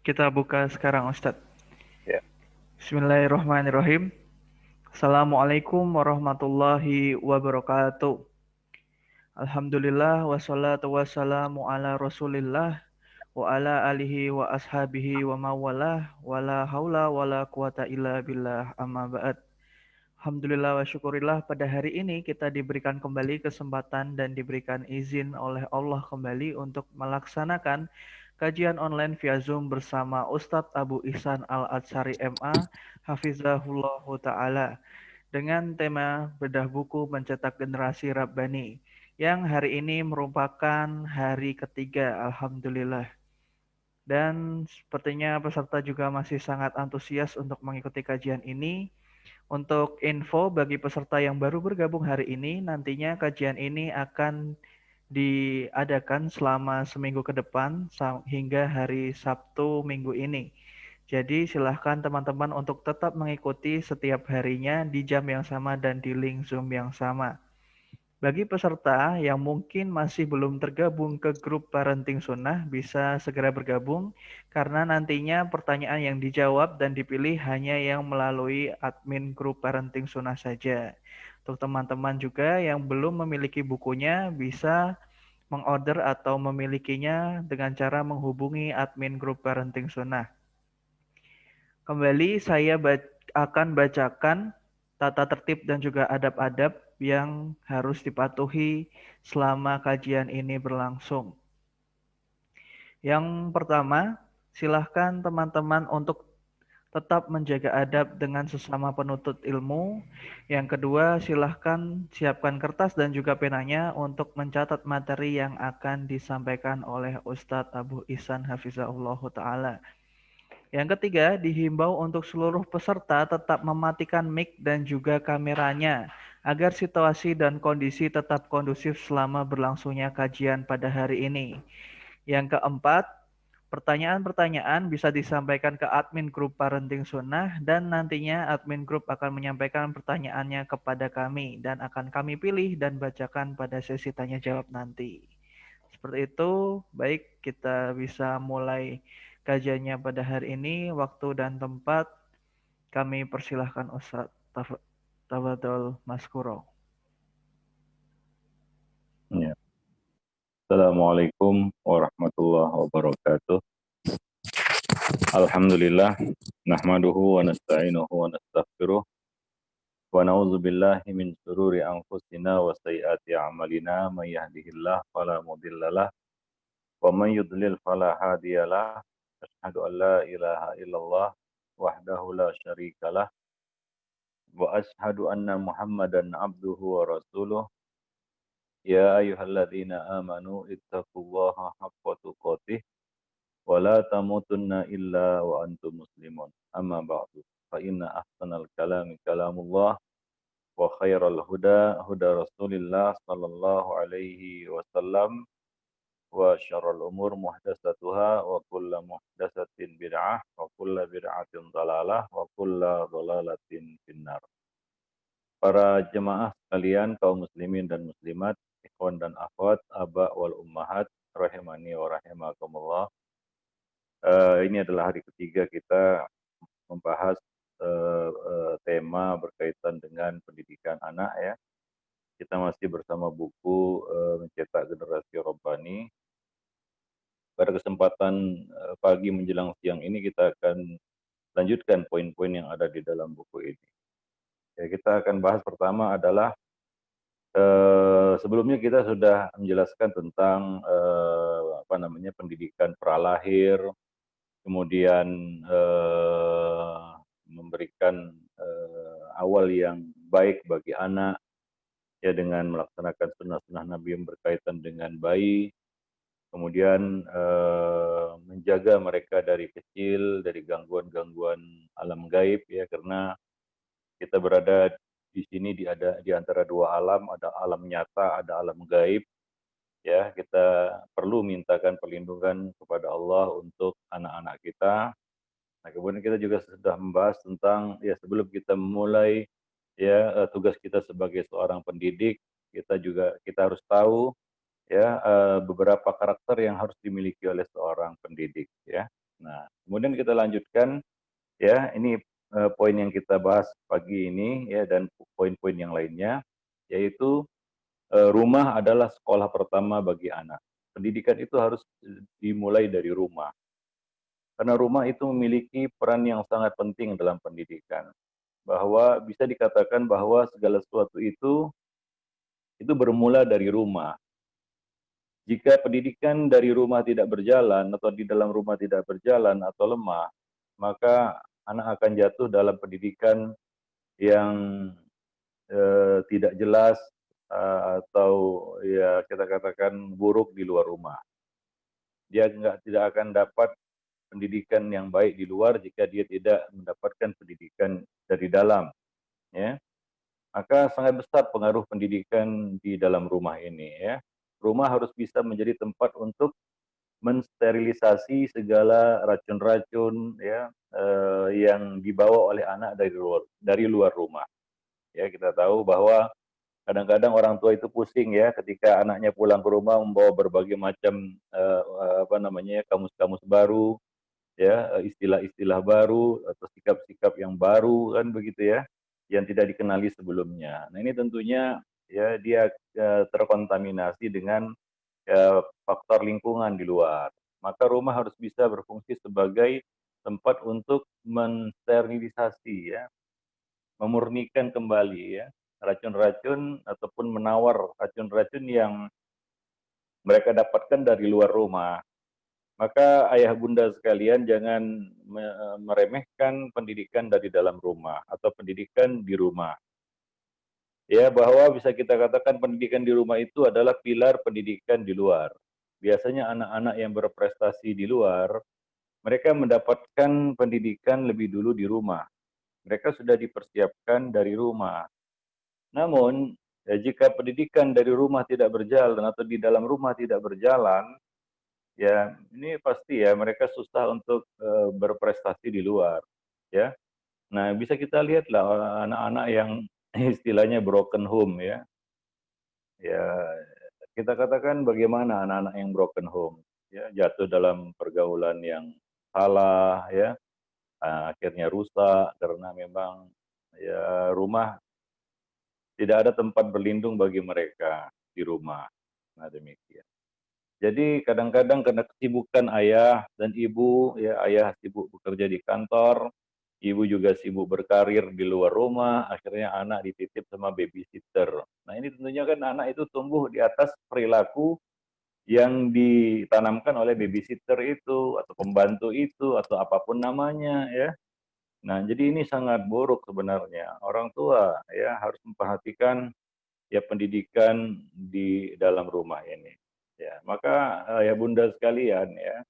Kita buka sekarang Ustadz. Ya. Bismillahirrahmanirrahim. Assalamualaikum warahmatullahi wabarakatuh. Alhamdulillah wassalatu wassalamu ala rasulillah wa ala alihi wa ashabihi wa mawalah wa la hawla wa la quwata illa billah amma ba'd. Alhamdulillah wa syukurillah pada hari ini kita diberikan kembali kesempatan dan diberikan izin oleh Allah kembali untuk melaksanakan kajian online via Zoom bersama Ustadz Abu Ihsan Al-Atsari MA Hafizahullah Ta'ala dengan tema bedah buku mencetak generasi Rabbani yang hari ini merupakan hari ketiga Alhamdulillah. Dan sepertinya peserta juga masih sangat antusias untuk mengikuti kajian ini. Untuk info bagi peserta yang baru bergabung hari ini, nantinya kajian ini akan diadakan selama seminggu ke depan hingga hari Sabtu minggu ini. Jadi silahkan teman-teman untuk tetap mengikuti setiap harinya di jam yang sama dan di link Zoom yang sama. Bagi peserta yang mungkin masih belum tergabung ke grup Parenting Sunnah, bisa segera bergabung karena nantinya pertanyaan yang dijawab dan dipilih hanya yang melalui admin grup Parenting Sunnah saja. Untuk teman-teman juga yang belum memiliki bukunya, bisa mengorder atau memilikinya dengan cara menghubungi admin grup Parenting Sunnah. Kembali saya akan bacakan tata tertib dan juga adab-adab yang harus dipatuhi selama kajian ini berlangsung. Yang pertama, silahkan teman-teman untuk tetap menjaga adab dengan sesama penuntut ilmu. Yang kedua, silahkan siapkan kertas dan juga penanya untuk mencatat materi yang akan disampaikan oleh Ustadz Abu Ihsan Hafizahullah Ta'ala. Yang ketiga, dihimbau untuk seluruh peserta tetap mematikan mic dan juga kameranya agar situasi dan kondisi tetap kondusif selama berlangsungnya kajian pada hari ini. Yang keempat, pertanyaan-pertanyaan bisa disampaikan ke admin grup Parenting Sunnah dan nantinya admin grup akan menyampaikan pertanyaannya kepada kami dan akan kami pilih dan bacakan pada sesi tanya jawab nanti. Seperti itu, baik kita bisa mulai kajiannya pada hari ini, waktu dan tempat kami persilahkan Ustaz. Tafadhol Maskuro. Ya. Assalamualaikum warahmatullahi wabarakatuh. Alhamdulillah, nahmaduhu wa nasta'inuhu wa nastaghfiruh wa na'udzu billahi min shururi anfusina wa sayyiati a'malina may yahdihillahu fala mudhillalah wa may yudlil fala hadiyalah. Asyhadu an la ilaha illallah wahdahu la syarikalah wa asyhadu anna Muhammadan abduhu wa rasuluh. Ya ayyuhalladzina amanu ittaqullaha haqqa tuqatih wa la tamutunna illa wa antum muslimun. Amma ba'du. Fa inna ahsanal kalami kalamullah wa khairal huda huda Rasulillah sallallahu alaihi wasallam wa syarrul umur muhdatsatuha wa kullu muhdatsatin bid'ah wa kullu bid'atin dhalalah wa kullu dhalalatin finnar. Para jemaah sekalian, kaum muslimin dan muslimat, ikhwan dan akhwat, aba wal ummahat, rahimani wa rahimakumullah. Ini adalah hari ketiga kita membahas tema berkaitan dengan pendidikan anak ya. Kita masih bersama buku Mencetak Generasi Rabbani. Pada kesempatan pagi menjelang siang ini kita akan lanjutkan poin-poin yang ada di dalam buku ini. Ya, kita akan bahas pertama adalah sebelumnya kita sudah menjelaskan tentang pendidikan pralahir, kemudian memberikan awal yang baik bagi anak ya dengan melaksanakan sunnah-sunnah Nabi yang berkaitan dengan bayi, kemudian menjaga mereka dari kecil dari gangguan-gangguan alam gaib ya, karena kita berada di sini di antara dua alam, ada alam nyata, ada alam gaib. Ya, kita perlu mintakan perlindungan kepada Allah untuk anak-anak kita. Nah, kemudian kita juga sudah membahas tentang ya sebelum kita memulai ya tugas kita sebagai seorang pendidik, kita harus tahu ya beberapa karakter yang harus dimiliki oleh seorang pendidik ya. Nah, kemudian kita lanjutkan ya, ini poin yang kita bahas pagi ini ya, dan poin-poin yang lainnya, yaitu rumah adalah sekolah pertama bagi anak. Pendidikan itu harus dimulai dari rumah. Karena rumah itu memiliki peran yang sangat penting dalam pendidikan. Bahwa bisa dikatakan bahwa segala sesuatu itu bermula dari rumah. Jika pendidikan dari rumah tidak berjalan atau di dalam rumah tidak berjalan atau lemah, maka anak akan jatuh dalam pendidikan yang tidak jelas, atau ya kita katakan buruk di luar rumah. Dia tidak akan dapat pendidikan yang baik di luar jika dia tidak mendapatkan pendidikan dari dalam, ya. Maka sangat besar pengaruh pendidikan di dalam rumah ini, ya. Rumah harus bisa menjadi tempat untuk mensterilisasi segala racun-racun, ya, yang dibawa oleh anak dari luar rumah. Ya, kita tahu bahwa kadang-kadang orang tua itu pusing ya ketika anaknya pulang ke rumah membawa berbagai macam apa namanya, kamus-kamus baru, ya, istilah-istilah baru atau sikap-sikap yang baru kan begitu ya, yang tidak dikenali sebelumnya. Nah, ini tentunya ya dia terkontaminasi dengan faktor lingkungan di luar. Maka rumah harus bisa berfungsi sebagai tempat untuk mensterilisasi ya, memurnikan kembali ya racun-racun ataupun menawar racun-racun yang mereka dapatkan dari luar rumah. Maka ayah bunda sekalian jangan meremehkan pendidikan dari dalam rumah atau pendidikan di rumah. Ya, bahwa bisa kita katakan pendidikan di rumah itu adalah pilar pendidikan di luar. Biasanya anak-anak yang berprestasi di luar, mereka mendapatkan pendidikan lebih dulu di rumah. Mereka sudah dipersiapkan dari rumah. Namun, ya, jika pendidikan dari rumah tidak berjalan atau di dalam rumah tidak berjalan, ya ini pasti ya mereka susah untuk berprestasi di luar. Ya, nah bisa kita lihatlah anak-anak yang istilahnya broken home ya. Ya, kita katakan bagaimana anak-anak yang broken home, ya jatuh dalam pergaulan yang salah, ya akhirnya rusak karena memang ya rumah tidak ada tempat berlindung bagi mereka di rumah. Nah demikian. Jadi kadang-kadang karena kesibukan ayah dan ibu, ya ayah sibuk bekerja di kantor, ibu juga sibuk berkarir di luar rumah, akhirnya anak dititip sama babysitter. Nah ini tentunya kan anak itu tumbuh di atas perilaku yang ditanamkan oleh babysitter itu, atau pembantu itu, atau apapun namanya ya. Nah jadi ini sangat buruk sebenarnya. Orang tua ya harus memperhatikan ya pendidikan di dalam rumah ini. Ya, maka ya bunda sekalian ya,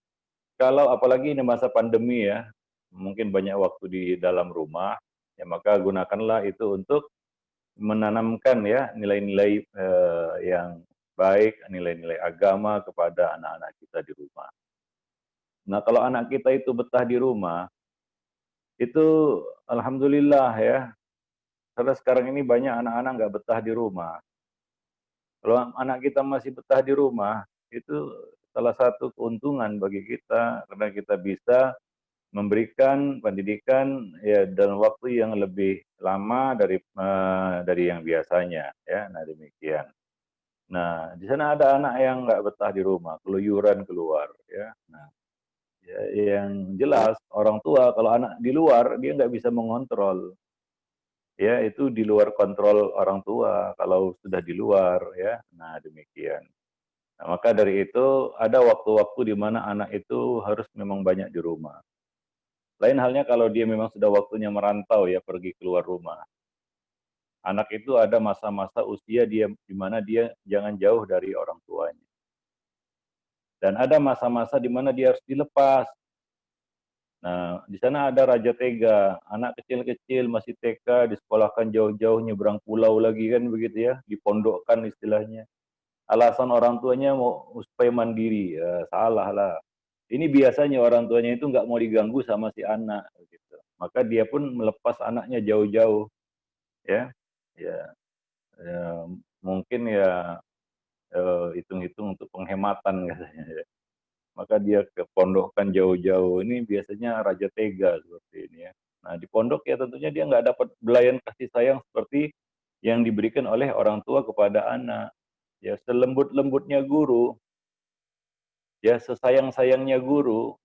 kalau apalagi ini masa pandemi ya, mungkin banyak waktu di dalam rumah, ya maka gunakanlah itu untuk menanamkan ya nilai-nilai yang baik, nilai-nilai agama kepada anak-anak kita di rumah. Nah, kalau anak kita itu betah di rumah, itu alhamdulillah ya, karena sekarang ini banyak anak-anak nggak betah di rumah. Kalau anak kita masih betah di rumah, itu salah satu keuntungan bagi kita karena kita bisa memberikan pendidikan ya dalam waktu yang lebih lama dari yang biasanya ya. Nah demikian. Nah di sana ada anak yang nggak betah di rumah, keluyuran keluar ya. Nah ya, yang jelas orang tua kalau anak di luar dia nggak bisa mengontrol ya, itu di luar kontrol orang tua kalau sudah di luar ya. Nah demikian. Nah, maka dari itu ada waktu-waktu di mana anak itu harus memang banyak di rumah. Lain halnya kalau dia memang sudah waktunya merantau ya, pergi keluar rumah. Anak itu ada masa-masa usia dia di mana dia jangan jauh dari orang tuanya. Dan ada masa-masa di mana dia harus dilepas. Nah, di sana ada raja tega, anak kecil-kecil masih TK disekolahkan jauh-jauh nyebrang pulau lagi kan begitu ya, dipondokkan istilahnya. Alasan orang tuanya mau supaya mandiri, ya salah lah. Ini biasanya orang tuanya itu nggak mau diganggu sama si anak, gitu. Maka dia pun melepas anaknya jauh-jauh, ya, ya, ya mungkin ya hitung-hitung untuk penghematan katanya. Ya. maka dia ke pondokkan jauh-jauh. Ini biasanya raja tega seperti ini ya. Nah di pondok ya tentunya dia nggak dapat belayan kasih sayang seperti yang diberikan oleh orang tua kepada anak. Ya selembut-lembutnya guru, ya sesayang-sayangnya guru,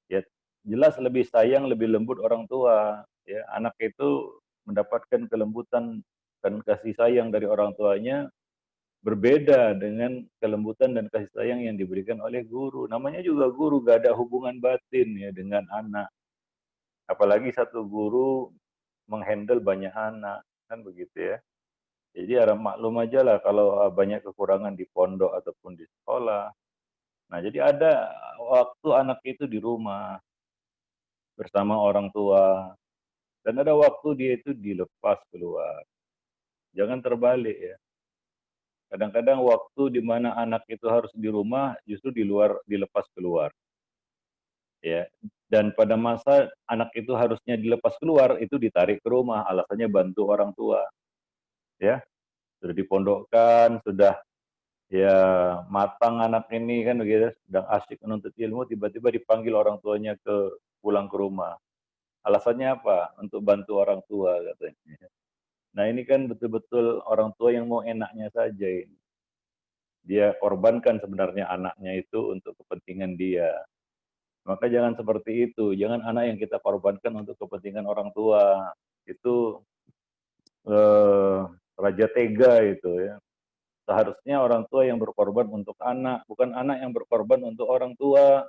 ya jelas lebih sayang, lebih lembut orang tua. Ya anak itu mendapatkan kelembutan dan kasih sayang dari orang tuanya berbeda dengan kelembutan dan kasih sayang yang diberikan oleh guru. Namanya juga guru, gak ada hubungan batin ya dengan anak. Apalagi satu guru menghandle banyak anak, kan begitu ya. Jadi harap maklum aja lah kalau banyak kekurangan di pondok ataupun di sekolah. Nah, jadi ada waktu anak itu di rumah bersama orang tua, dan ada waktu dia itu dilepas keluar. Jangan terbalik ya. Kadang-kadang waktu di mana anak itu harus di rumah justru di luar dilepas keluar. Ya. Dan pada masa anak itu harusnya dilepas keluar itu ditarik ke rumah, alasannya bantu orang tua. Ya, sudah dipondokkan, sudah ya matang anak ini kan begitu, sedang asyik menuntut ilmu, tiba-tiba dipanggil orang tuanya pulang ke rumah. Alasannya apa? Untuk bantu orang tua katanya. Nah ini kan betul-betul orang tua yang mau enaknya saja ini. Dia korbankan sebenarnya anaknya itu untuk kepentingan dia. Maka jangan seperti itu. Jangan anak yang kita korbankan untuk kepentingan orang tua. Itu eh, raja tega itu ya. Seharusnya orang tua yang berkorban untuk anak, bukan anak yang berkorban untuk orang tua.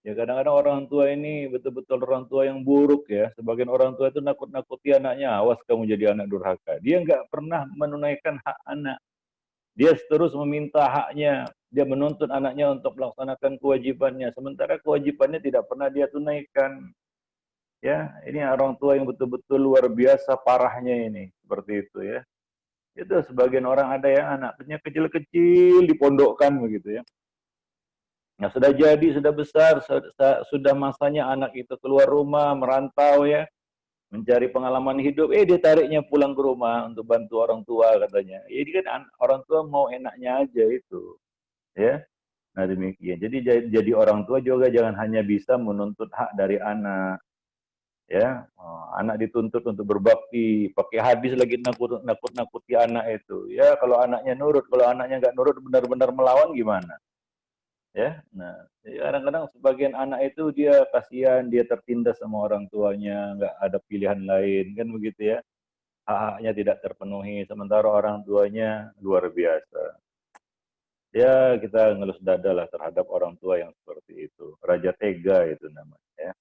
Ya kadang-kadang orang tua ini betul-betul orang tua yang buruk ya. Sebagian orang tua itu nakut-nakuti anaknya, awas kamu jadi anak durhaka. Dia nggak pernah menunaikan hak anak. Dia terus meminta haknya. Dia menuntut anaknya untuk melaksanakan kewajibannya. Sementara kewajibannya tidak pernah dia tunaikan. Ya, ini orang tua yang betul-betul luar biasa parahnya ini. Seperti itu ya. Itu sebagian orang ada yang anaknya kecil-kecil dipondokkan begitu ya. Nah, sudah jadi, sudah besar, sudah masanya anak itu keluar rumah, merantau ya, mencari pengalaman hidup, dia tariknya pulang ke rumah untuk bantu orang tua katanya. Jadi kan orang tua mau enaknya aja itu, ya. Nah demikian. Jadi orang tua juga jangan hanya bisa menuntut hak dari anak, ya. Anak dituntut untuk berbakti, pakai hadis lagi nakut-nakuti anak itu. Ya kalau anaknya nurut, kalau anaknya nggak nurut benar-benar melawan gimana? Ya, nah kadang-kadang sebagian anak itu dia kasihan, dia tertindas sama orang tuanya, nggak ada pilihan lain kan begitu ya, hak-haknya tidak terpenuhi, sementara orang tuanya luar biasa. Ya kita ngelus dada lah terhadap orang tua yang seperti itu, raja tega itu namanya ya.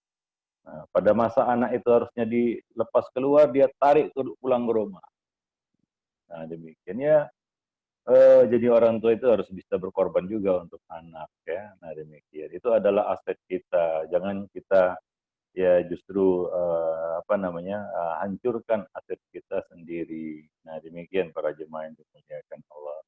Nah, pada masa anak itu harusnya dilepas keluar, dia tarik pulang ke rumah. Nah demikian ya. Jadi orang tua itu harus bisa berkorban juga untuk anak ya. Nah demikian. Itu adalah aset kita. Jangan kita ya justru apa namanya hancurkan aset kita sendiri. Nah demikian para jemaah yang dimuliakan Allah.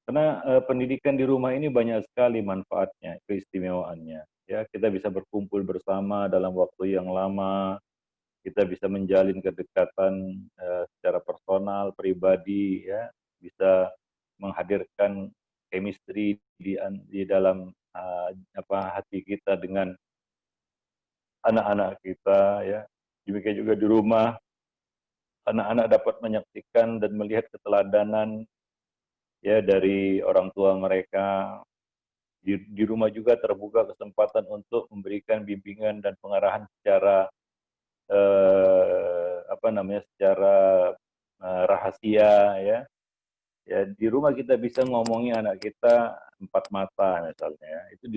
Karena pendidikan di rumah ini banyak sekali manfaatnya, keistimewaannya. Ya kita bisa berkumpul bersama dalam waktu yang lama. Kita bisa menjalin kedekatan secara personal, pribadi, ya, bisa menghadirkan chemistry di dalam hati kita dengan anak-anak kita, ya. Demikian juga di rumah, anak-anak dapat menyaksikan dan melihat keteladanan ya dari orang tua mereka. Di rumah juga terbuka kesempatan untuk memberikan bimbingan dan pengarahan secara secara rahasia ya. Ya di rumah kita bisa ngomongi anak kita empat mata misalnya ya. Itu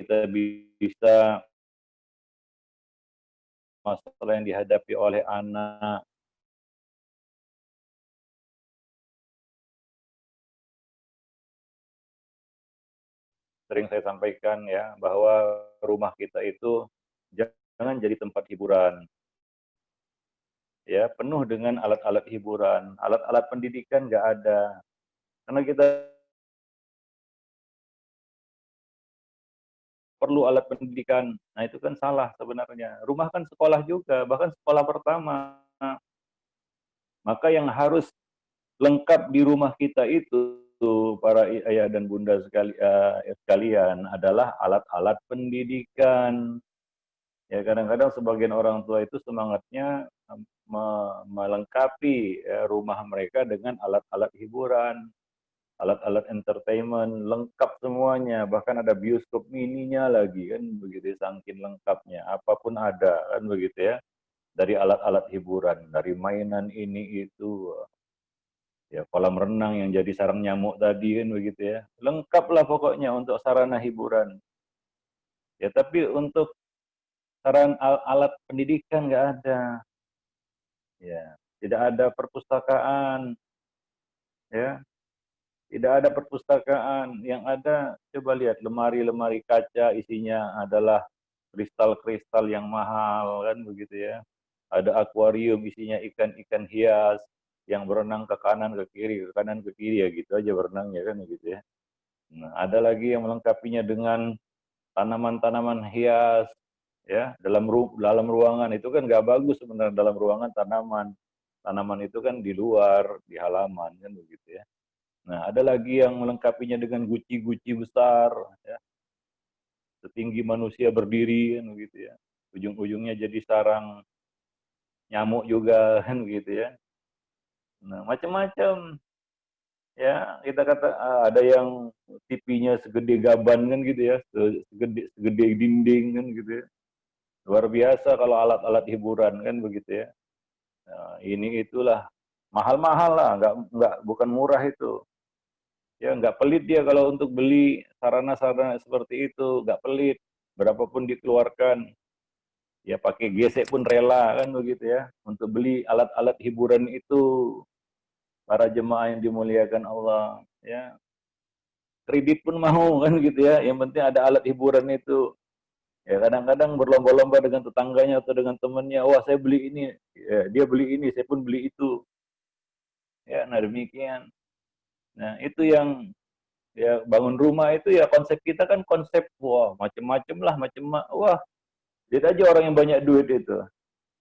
kita bisa masalah yang dihadapi oleh anak sering saya sampaikan ya bahwa rumah kita itu jangan jadi tempat hiburan ya, penuh dengan alat-alat hiburan, alat-alat pendidikan nggak ada karena kita perlu alat pendidikan. Nah itu kan salah sebenarnya. Rumah kan sekolah juga, bahkan sekolah pertama. Maka yang harus lengkap di rumah kita itu para para ayah dan bunda sekalian adalah alat-alat pendidikan. Ya, kadang-kadang sebagian orang tua itu semangatnya melengkapi ya, rumah mereka dengan alat-alat hiburan, alat-alat entertainment, lengkap semuanya, bahkan ada bioskop mininya lagi kan begitu, saking lengkapnya, apapun ada kan begitu ya, dari alat-alat hiburan, dari mainan ini itu, ya kolam renang yang jadi sarang nyamuk tadi kan begitu ya, lengkap lah pokoknya untuk sarana hiburan. Ya tapi untuk alat pendidikan nggak ada, ya tidak ada perpustakaan, ya tidak ada perpustakaan. Yang ada coba lihat lemari-lemari kaca isinya adalah kristal-kristal yang mahal kan begitu ya. Ada akuarium isinya ikan-ikan hias yang berenang ke kanan ke kiri, ke kanan ke kiri ya gitu aja berenangnya kan begitu ya. Nah, ada lagi yang melengkapinya dengan tanaman-tanaman hias ya dalam ruangan itu kan nggak bagus sebenarnya dalam ruangan tanaman itu kan di luar di halaman kan begitu ya. Nah ada lagi yang melengkapinya dengan guci-guci besar ya setinggi manusia berdiri kan begitu ya, ujung-ujungnya jadi sarang nyamuk juga kan begitu ya. Nah macam-macam ya, kita kata ada yang TV-nya segede gaban kan gitu ya, segede dinding kan gitu ya. Luar biasa kalau alat-alat hiburan kan begitu ya. Nah, ini itulah mahal-mahal lah, nggak bukan murah itu. Ya nggak pelit dia kalau untuk beli sarana-sarana seperti itu, nggak pelit. Berapapun dikeluarkan, ya pakai gesek pun rela kan begitu ya. Untuk beli alat-alat hiburan itu, para jemaah yang dimuliakan Allah, ya kredit pun mau kan gitu ya. Yang penting ada alat hiburan itu. Ya kadang-kadang berlomba-lomba dengan tetangganya atau dengan temannya, wah saya beli ini, ya, dia beli ini, saya pun beli itu. Ya, nah demikian. Nah itu yang ya bangun rumah itu ya konsep kita kan konsep wah macem-macem lah wah lihat aja orang yang banyak duit itu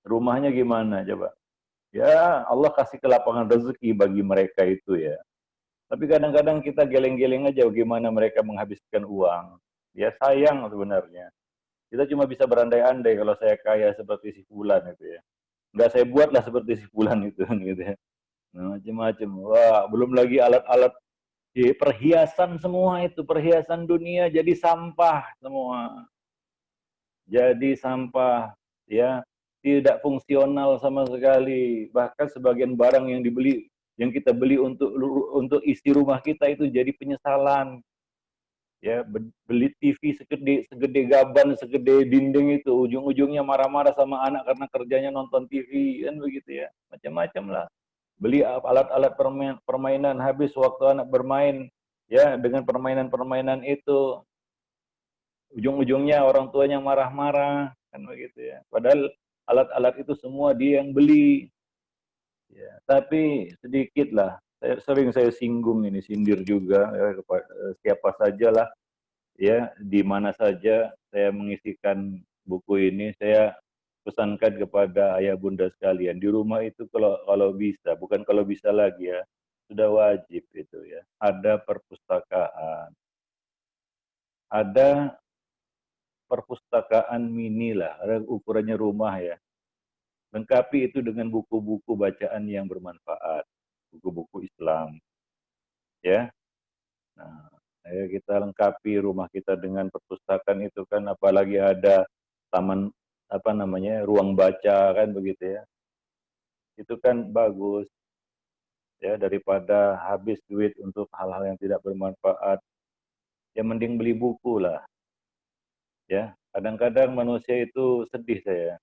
rumahnya gimana coba ya Allah kasih kelapangan rezeki bagi mereka itu ya tapi kadang-kadang kita geleng-geleng aja bagaimana mereka menghabiskan uang ya sayang sebenarnya kita cuma bisa berandai-andai kalau saya kaya seperti si Fulan itu ya nggak saya buatlah seperti si Fulan itu gitu ya nah, macam-macam wah belum lagi alat-alat perhiasan semua itu, perhiasan dunia jadi sampah semua. Jadi sampah, ya tidak fungsional sama sekali. Bahkan sebagian barang yang dibeli, yang kita beli untuk isi rumah kita itu jadi penyesalan. Ya beli TV segede gaban, segede dinding itu, ujung-ujungnya marah-marah sama anak karena kerjanya nonton TV kan begitu ya, macam-macam lah. Beli alat-alat permainan habis waktu anak bermain ya dengan permainan-permainan itu ujung-ujungnya orang tuanya marah-marah kan begitu ya padahal alat-alat itu semua dia yang beli ya tapi sedikit lah saya singgung ini sindir juga ya, kepada siapa saja lah ya di mana saja saya mengisikan buku ini saya pesankan kepada ayah bunda sekalian di rumah itu kalau bisa bukan kalau bisa lagi ya sudah wajib itu ya ada perpustakaan ada perpustakaan mini lah ada ukurannya rumah ya lengkapi itu dengan buku-buku bacaan yang bermanfaat buku-buku Islam ya. Nah, ayo kita lengkapi rumah kita dengan perpustakaan itu kan apalagi ada taman apa namanya ruang baca kan begitu ya. Itu kan bagus ya daripada habis duit untuk hal-hal yang tidak bermanfaat. Ya mending beli buku lah ya. Kadang-kadang manusia itu sedih saya.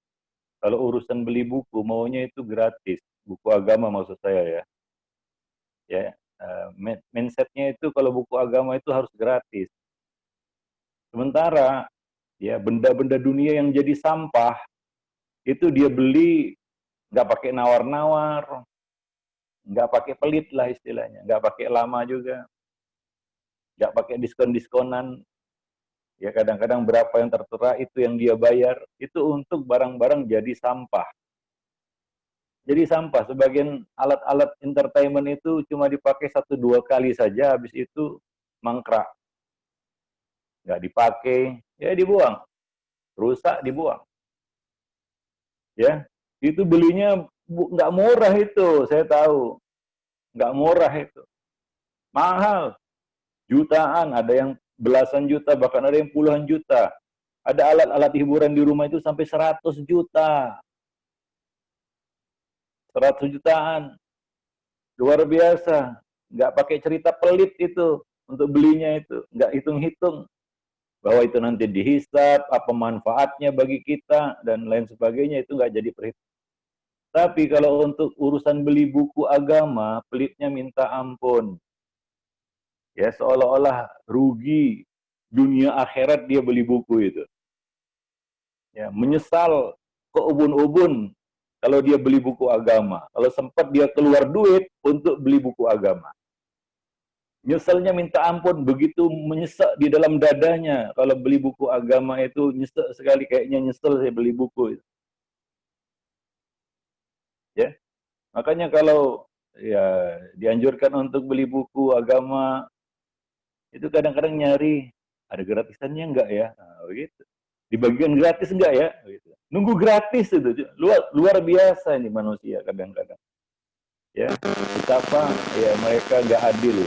Kalau urusan beli buku maunya itu gratis. Buku agama maksud saya ya. Ya, mindsetnya itu kalau buku agama itu harus gratis. Sementara ya benda-benda dunia yang jadi sampah itu dia beli nggak pakai nawar-nawar, nggak pakai pelit lah istilahnya, nggak pakai lama juga, nggak pakai diskon-diskonan. Ya kadang-kadang berapa yang tertera itu yang dia bayar itu untuk barang-barang jadi sampah. Jadi sampah, sebagian alat-alat entertainment itu cuma dipakai 1-2 kali saja, habis itu mangkrak, nggak dipakai, ya dibuang, rusak dibuang, ya. Itu belinya nggak murah itu, saya tahu, nggak murah itu, mahal, jutaan, ada yang belasan juta, bahkan ada yang puluhan juta. Ada alat-alat hiburan di rumah itu sampai 100 juta, 100 jutaan, luar biasa. Nggak pakai cerita pelit itu untuk belinya itu, nggak hitung-hitung bahwa itu nanti dihisap, apa manfaatnya bagi kita dan lain sebagainya, itu nggak jadi perhitungan. Tapi kalau untuk urusan beli buku agama, pelitnya minta ampun. Ya, seolah-olah rugi dunia akhirat dia beli buku itu. Ya, menyesal ke ubun-ubun kalau dia beli buku agama. Kalau sempat dia keluar duit untuk beli buku agama. Nyeselnya minta ampun, begitu menyesal di dalam dadanya. Kalau beli buku agama itu nyesel sekali, kayaknya nyesel saya beli buku itu. Ya, makanya kalau ya dianjurkan untuk beli buku agama itu kadang-kadang nyari ada gratisannya enggak ya, nah, begitu. Dibagikan gratis enggak ya, begitu. Nunggu gratis itu luar biasa ini manusia kadang-kadang. Ya, betapa ya mereka enggak adil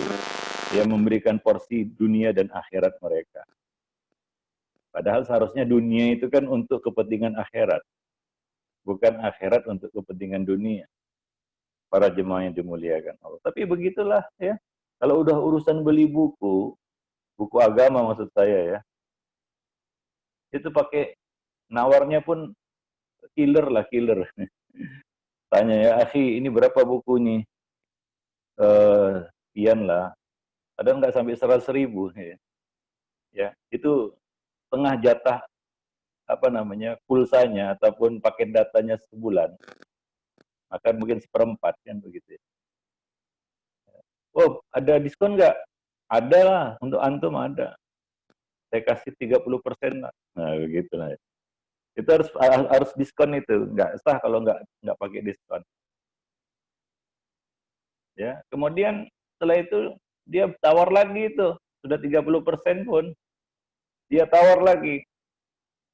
ya memberikan porsi dunia dan akhirat mereka. Padahal seharusnya dunia itu kan untuk kepentingan akhirat, bukan akhirat untuk kepentingan dunia. Para jemaah yang dimuliakan Allah. Tapi begitulah ya. Kalau udah urusan beli buku, buku agama maksud saya ya, itu pakai nawarnya pun killer lah, killer. Tanya ya, akhi ini berapa bukunya? Sekian lah. Ada nggak sampai 100.000 ya. Ya, itu tengah jatah apa namanya pulsanya ataupun paket datanya sebulan. Akan mungkin seperempat kan begitu. Oh, ada diskon nggak? Ada lah, untuk antum ada. Saya kasih 30% lah. Nah, begitu lah. Itu harus diskon itu. Nggak sah kalau nggak pakai diskon. Ya, kemudian setelah itu dia tawar lagi itu. Sudah 30% pun dia tawar lagi.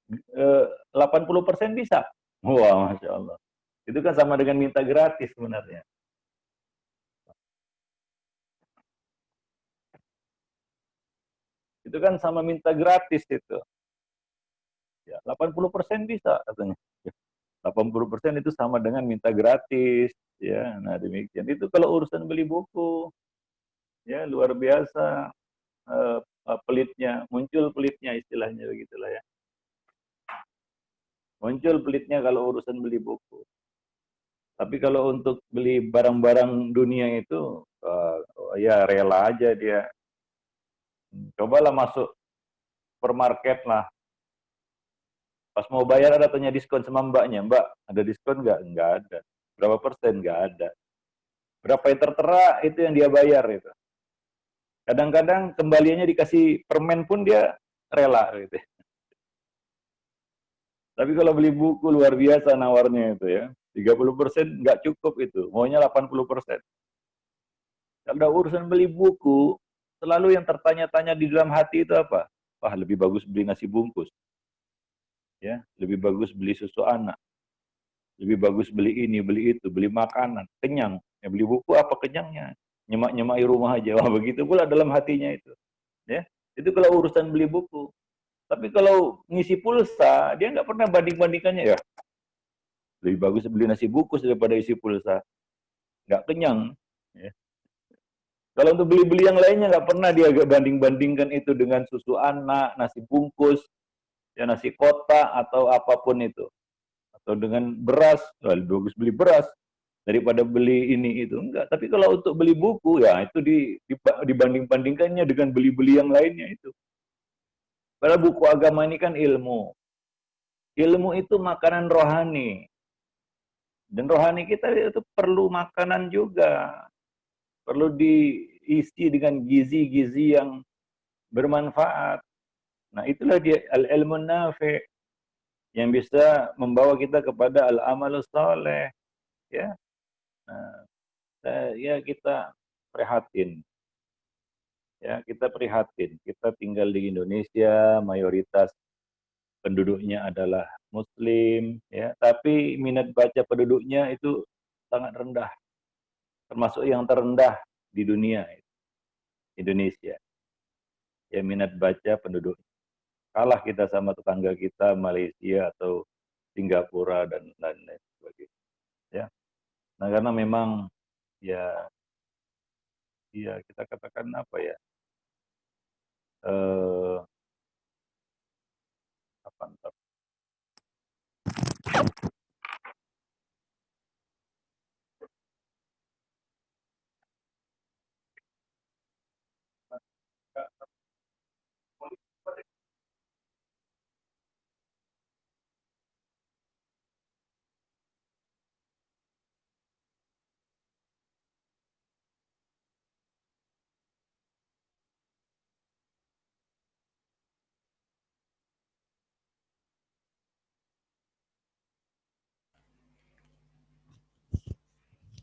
80% bisa. Wah, Masya Allah. Itu kan sama dengan minta gratis sebenarnya. Itu kan sama minta gratis itu. Ya, 80% bisa katanya. 80% itu sama dengan minta gratis, ya. Nah, demikian. Itu kalau urusan beli buku, ya luar biasa pelitnya, muncul pelitnya istilahnya begitulah ya. Muncul pelitnya kalau urusan beli buku. Tapi kalau untuk beli barang-barang dunia itu, ya rela aja dia. Cobalah masuk supermarket lah. Pas mau bayar ada tanya diskon sama mbaknya. Mbak, ada diskon nggak? Nggak ada. Berapa persen? Nggak ada. Berapa yang tertera itu yang dia bayar itu. Kadang-kadang kembaliannya dikasih permen pun dia rela gitu. Tapi kalau beli buku luar biasa nawarnya itu ya. 30% nggak cukup itu, maunya 80%. Kalau urusan beli buku, selalu yang tertanya-tanya di dalam hati itu apa? Wah, lebih bagus beli nasi bungkus. Ya, lebih bagus beli susu anak. Lebih bagus beli ini, beli itu, beli makanan, kenyang. Ya, beli buku apa kenyangnya? Nyemak-nyemaki rumah aja. Wah, begitu pula dalam hatinya itu. Ya, itu kalau urusan beli buku. Tapi kalau ngisi pulsa, dia nggak pernah banding-bandingkannya ya. Lebih bagus beli nasi bungkus daripada isi pulsa. Nggak kenyang. Ya. Kalau untuk beli-beli yang lainnya nggak pernah dia banding-bandingkan itu dengan susu anak, nasi bungkus, ya nasi kotak atau apapun itu. Atau dengan beras, lebih bagus beli beras daripada beli ini itu. Enggak. Tapi kalau untuk beli buku, ya itu dibanding-bandingkannya dengan beli-beli yang lainnya itu. Padahal buku agama ini kan ilmu. Ilmu itu makanan rohani. Dan rohani kita itu perlu makanan juga. Perlu diisi dengan gizi-gizi yang bermanfaat. Nah, itulah dia al-ilmu nafi' yang bisa membawa kita kepada al-amalus saleh. ya. Nah, ya kita prihatin, ya kita prihatin. Kita tinggal di Indonesia, mayoritas penduduknya adalah Muslim, ya. Tapi minat baca penduduknya itu sangat rendah, termasuk yang terendah di dunia, Indonesia. Ya minat baca penduduk. Kalah kita sama tetangga kita Malaysia atau Singapura dan lain-lain sebagainya. Ya. Nah karena memang ya kita katakan apa ya, eh, apa entah,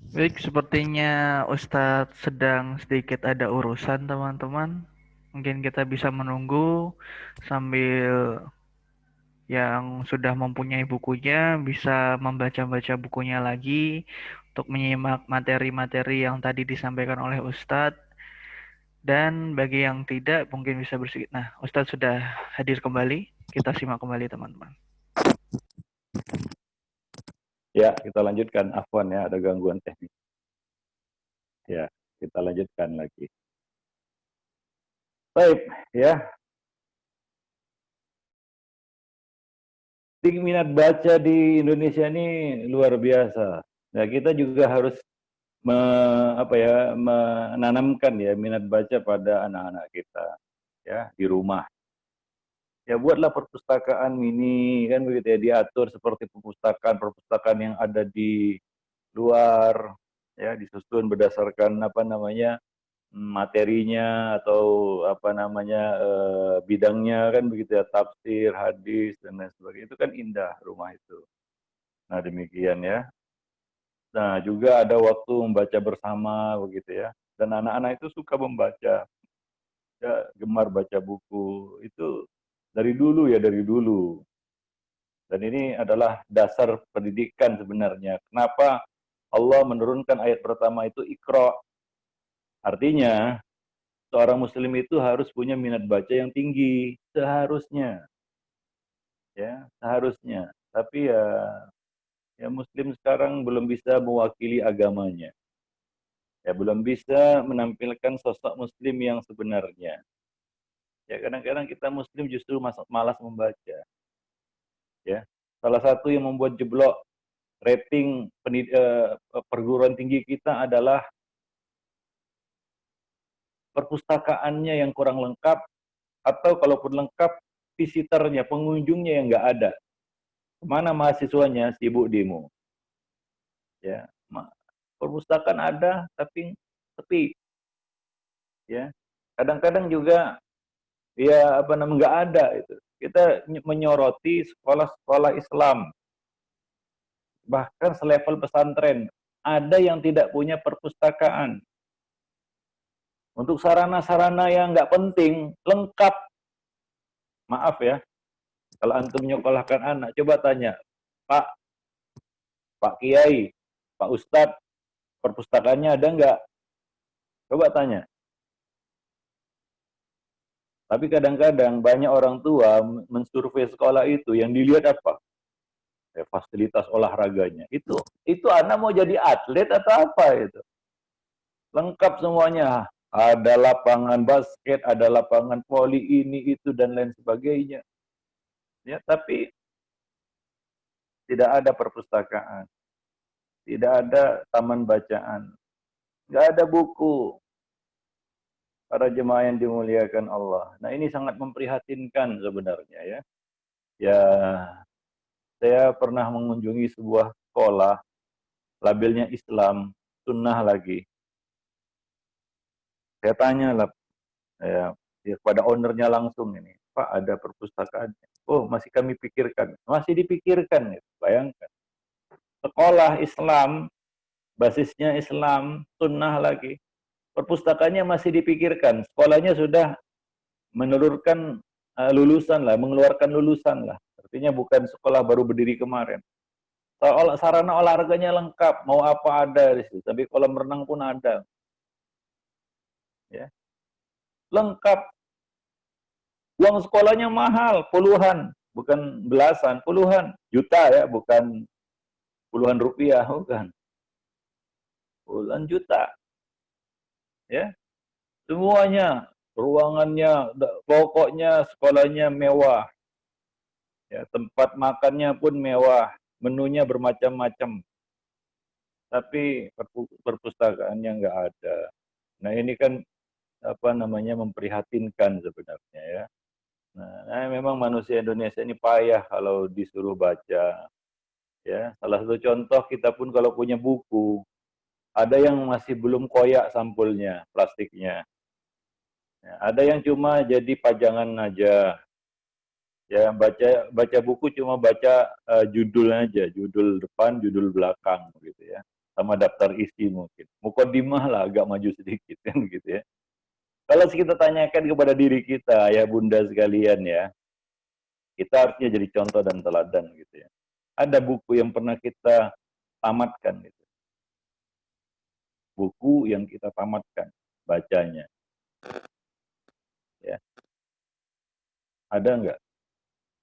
Baik, sepertinya Ustadz sedang sedikit ada urusan, teman-teman. Mungkin kita bisa menunggu sambil yang sudah mempunyai bukunya bisa membaca-baca bukunya lagi untuk menyimak materi-materi yang tadi disampaikan oleh Ustadz. Dan bagi yang tidak, mungkin bisa bersedikit. Nah, Ustadz sudah hadir kembali. Kita simak kembali, teman-teman. ya kita lanjutkan. Afwan ya, ada gangguan teknis. Ya, kita lanjutkan lagi. Baik, ya. Minat baca di Indonesia ini luar biasa. Nah, kita juga harus menanamkan ya minat baca pada anak-anak kita ya di rumah. Ya buatlah perpustakaan mini kan begitu ya, diatur seperti perpustakaan yang ada di luar ya, disusun berdasarkan apa namanya materinya atau apa namanya bidangnya kan begitu ya, tafsir, hadis dan lain sebagainya. Itu kan indah rumah itu. Nah, demikian ya. Nah, juga ada waktu membaca bersama begitu ya. Dan anak-anak itu suka membaca, ya, gemar baca buku. Itu dari dulu ya, dari dulu. Dan ini adalah dasar pendidikan sebenarnya. Kenapa Allah menurunkan ayat pertama itu Iqra? Artinya, seorang muslim itu harus punya minat baca yang tinggi. Seharusnya. Ya, seharusnya. Tapi ya muslim sekarang belum bisa mewakili agamanya. Ya belum bisa menampilkan sosok muslim yang sebenarnya. Ya kadang-kadang kita muslim justru malas membaca. Ya salah satu yang membuat jeblok rating perguruan tinggi kita adalah perpustakaannya yang kurang lengkap, atau kalaupun lengkap visitornya, pengunjungnya yang nggak ada. Kemana mahasiswanya? Sibuk demo. Ya perpustakaan ada tapi sepi. Ya kadang-kadang juga ya apa namanya nggak ada itu. Kita menyoroti sekolah-sekolah Islam, bahkan selevel pesantren, ada yang tidak punya perpustakaan. Untuk sarana-sarana yang nggak penting, lengkap. Maaf ya, kalau antum menyekolahkan anak, coba tanya, Pak, Pak Kiai, Pak Ustadz, perpustakaannya ada nggak? Coba tanya. Tapi kadang-kadang banyak orang tua mensurvei sekolah itu, yang dilihat apa? Fasilitas olahraganya. Itu anak mau jadi atlet atau apa itu? Lengkap semuanya. Ada lapangan basket, ada lapangan voli ini itu dan lain sebagainya. Ya, tapi tidak ada perpustakaan, tidak ada taman bacaan, nggak ada buku. Para jemaah yang dimuliakan Allah. Nah, ini sangat memprihatinkan sebenarnya ya. Ya, saya pernah mengunjungi sebuah sekolah, labelnya Islam, sunnah lagi. Saya tanya lah ya, kepada ownernya langsung ini, Pak ada perpustakaan? Oh masih kami pikirkan, masih dipikirkan. Ya. Bayangkan, sekolah Islam basisnya Islam, sunnah lagi. Perpustakaannya masih dipikirkan, sekolahnya sudah menelurkan lulusan lah, mengeluarkan lulusan lah. Artinya bukan sekolah baru berdiri kemarin. Sarana olahraganya lengkap, mau apa ada di situ. Tapi kolam renang pun ada, ya, lengkap. Uang sekolahnya mahal, puluhan, bukan belasan, puluhan juta ya, bukan puluhan rupiah, bukan puluhan juta, ya. Semuanya, ruangannya, pokoknya sekolahnya mewah, ya, tempat makannya pun mewah, menunya bermacam-macam. Tapi perpustakaannya nggak ada. Nah ini kan apa namanya memprihatinkan sebenarnya ya. Nah, memang manusia Indonesia ini payah kalau disuruh baca. Ya, salah satu contoh kita pun kalau punya buku, ada yang masih belum koyak sampulnya, plastiknya. Ya, ada yang cuma jadi pajangan aja. Ya, baca buku cuma baca judul aja, judul depan, judul belakang gitu ya. Sama daftar isi mungkin. Mukadimah lah agak maju sedikit kan gitu ya. Kalau kita tanyakan kepada diri kita, ya bunda sekalian ya, kita harusnya jadi contoh dan teladan gitu ya. Ada buku yang pernah kita tamatkan gitu. Buku yang kita tamatkan bacanya. Ya. Ada enggak?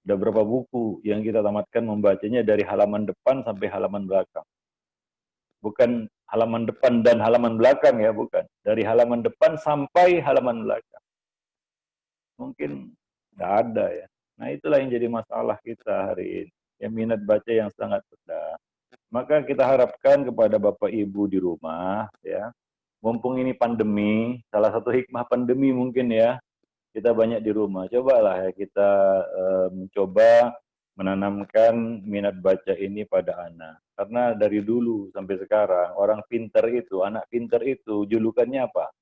Ada berapa buku yang kita tamatkan membacanya dari halaman depan sampai halaman belakang? Bukan halaman depan dan halaman belakang ya, bukan. Dari halaman depan sampai halaman belakang. Mungkin enggak ada ya. Nah itulah yang jadi masalah kita hari ini. Ya, minat baca yang sangat rendah. Maka kita harapkan kepada Bapak Ibu di rumah, ya, mumpung ini pandemi, salah satu hikmah pandemi mungkin ya, kita banyak di rumah. Cobalah ya kita mencoba menanamkan minat baca ini pada anak. Karena dari dulu sampai sekarang, orang pinter itu, anak pinter itu, julukannya apa?